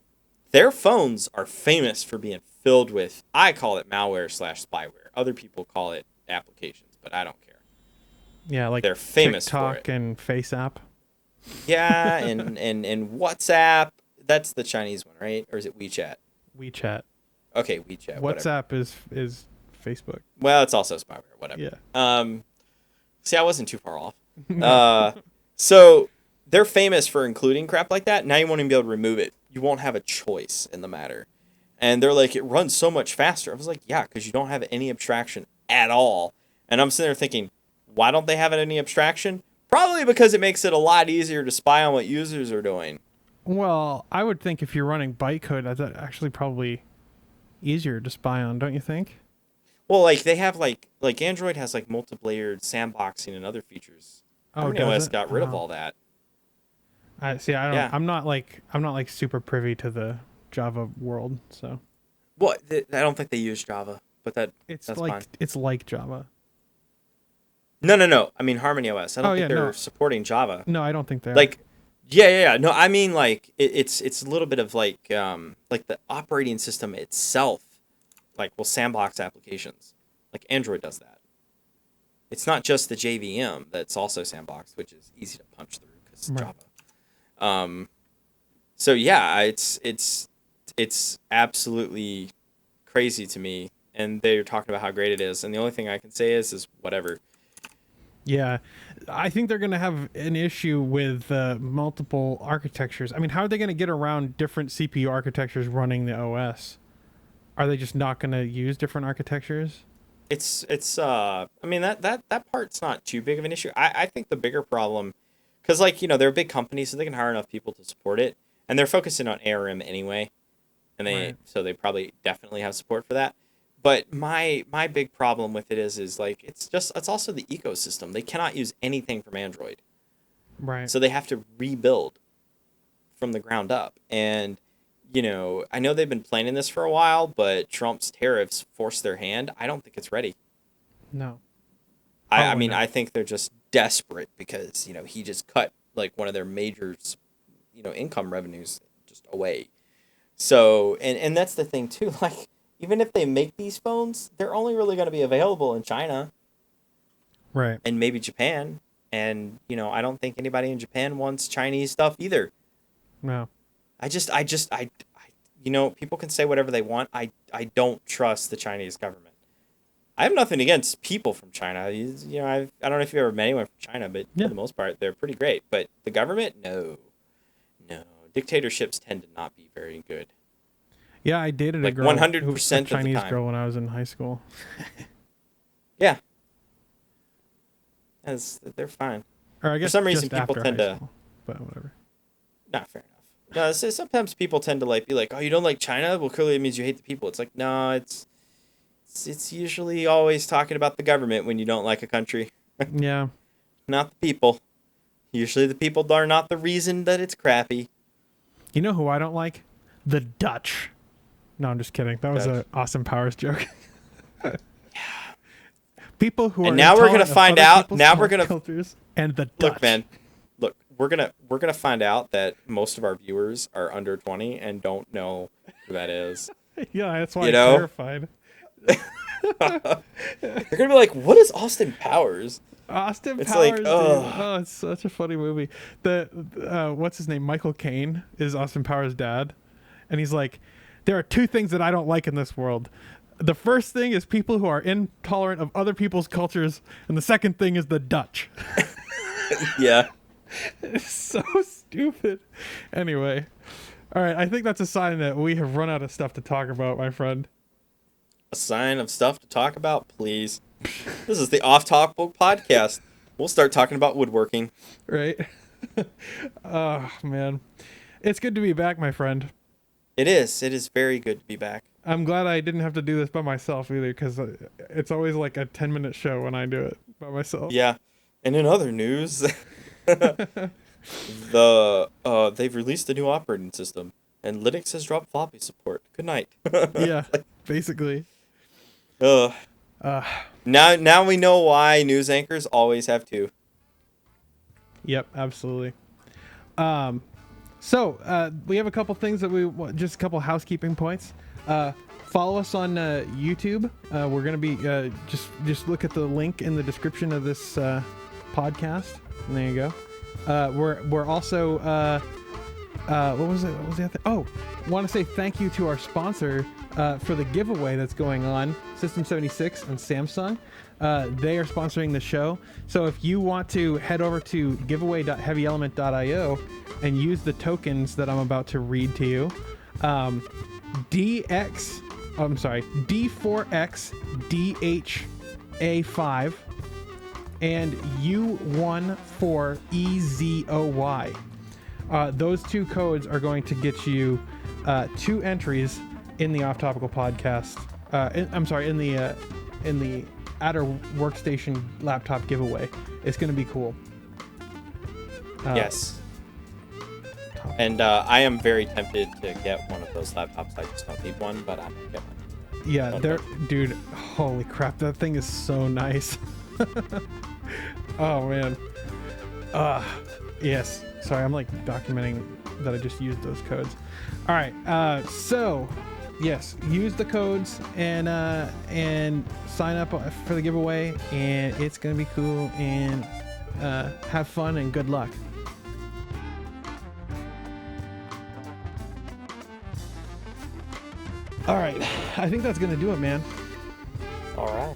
their phones are famous for being filled with, I call it malware/spyware. Other people call it applications, but I don't care. Yeah, like they're famous TikTok for it. And FaceApp. Yeah, and WhatsApp. That's the Chinese one, right? Or is it WeChat? WeChat. Okay, WeChat. WhatsApp whatever. is Facebook. Well, it's also spyware. Whatever. Yeah. See, I wasn't too far off. So they're famous for including crap like that. Now you won't even be able to remove it. You won't have a choice in the matter. And they're like, it runs so much faster. I was like, yeah, because you don't have any abstraction at all. And I'm sitting there thinking, why don't they have any abstraction? Probably because it makes it a lot easier to spy on what users are doing. Well, I would think if you're running bytecode, that's actually probably easier to spy on, don't you think? Well, like they have like Android has like multi-layered sandboxing and other features. Harmony OS got rid of all that. I see. I don't. Yeah. I'm not like super privy to the Java world, so. Well, I don't think they use Java, but that's fine. It's like Java. No. I mean Harmony OS. I don't think they're supporting Java. No, I don't think they're. Like, yeah. No, I mean like it's a little bit of like the operating system itself, like will sandbox applications. Like Android does that. It's not just the JVM that's also sandboxed, which is easy to punch through because it's Java. So yeah, it's absolutely crazy to me, and they're talking about how great it is, and the only thing I can say is whatever. Yeah, I think they're going to have an issue with multiple architectures. I mean, how are they going to get around different CPU architectures running the OS? Are they just not going to use different architectures? I mean that part's not too big of an issue. I think the bigger problem, because like they're a big company, so they can hire enough people to support it, and they're focusing on ARM anyway, and so they probably definitely have support for that. But my big problem with it is like it's also the ecosystem. They cannot use anything from Android, right? So they have to rebuild from the ground up, and I know they've been planning this for a while, but Trump's tariffs forced their hand. I don't think it's ready. No. I mean, I think they're just desperate because, he just cut like one of their major, income revenues just away. So, and that's the thing too, like, even if they make these phones, they're only really going to be available in China. Right. And maybe Japan. And, I don't think anybody in Japan wants Chinese stuff either. No. People can say whatever they want. I don't trust the Chinese government. I have nothing against people from China. I don't know if you've ever met anyone from China, but for the most part, they're pretty great. But the government, no. Dictatorships tend to not be very good. Yeah, I dated a girl, 100% a Chinese girl when I was in high school. Yeah. They're fine. Or I guess for some reason people tend to. School, but whatever. Not fair enough. No, sometimes people tend to be like, oh, you don't like China? Well, clearly it means you hate the people. It's like, no, it's usually always talking about the government when you don't like a country. Yeah. Not the people. Usually the people are not the reason that it's crappy. You know who I don't like? The Dutch. No, I'm just kidding. That was an Austin Powers joke. Yeah. People who are and now we're gonna find out. Now we're gonna cultures and the Dutch. Look, man. Look, we're gonna find out that most of our viewers are under 20 and don't know who that is. Yeah, that's why I'm terrified. They're gonna be like, "What is Austin Powers?" Austin it's Powers. Like, dude. Oh, it's such a funny movie. What's his name? Michael Caine is Austin Powers' dad, and he's like, "There are two things that I don't like in this world. The first thing is people who are intolerant of other people's cultures, and the second thing is the Dutch." Yeah. It's so stupid. Anyway, all right. I think that's a sign that we have run out of stuff to talk about, my friend. A sign of stuff to talk about, please. This is the Off Topic podcast. We'll start talking about woodworking. Right. Oh, man. It's good to be back, my friend. It is. It is very good to be back. I'm glad I didn't have to do this by myself either, because it's always like a 10-minute show when I do it by myself. Yeah. And in other news, they've released a new operating system. And Linux has dropped floppy support. Good night. Yeah, basically. Now we know why news anchors always have two. Yep, absolutely. So we have a couple things that just a couple housekeeping points. Follow us on YouTube. We're gonna be just look at the link in the description of this podcast. And there you go. We're also what was it? What was the other thing? Oh, want to say thank you to our sponsor for the giveaway that's going on, System 76 and Samsung. They are sponsoring the show. So if you want to head over to giveaway.heavyelement.io and use the tokens that I'm about to read to you, D4X DHA5 and U14EZOY. Those two codes are going to get you 2 entries in the Off Topical podcast. In the Adder Workstation laptop giveaway. It's going to be cool. Yes. And I am very tempted to get one of those laptops. I just don't need one, but I'm gonna get one. Yeah, dude. Holy crap, that thing is so nice. Oh man. Yes. Sorry, I'm like documenting that I just used those codes. All right. So yes, use the codes and sign up for the giveaway, and it's gonna be cool. And have fun and good luck. All right, I think that's gonna do it, man. All right.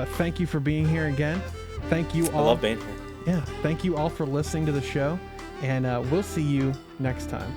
Thank you for being here again. Thank you all. I love being here. Yeah, thank you all for listening to the show, and we'll see you next time.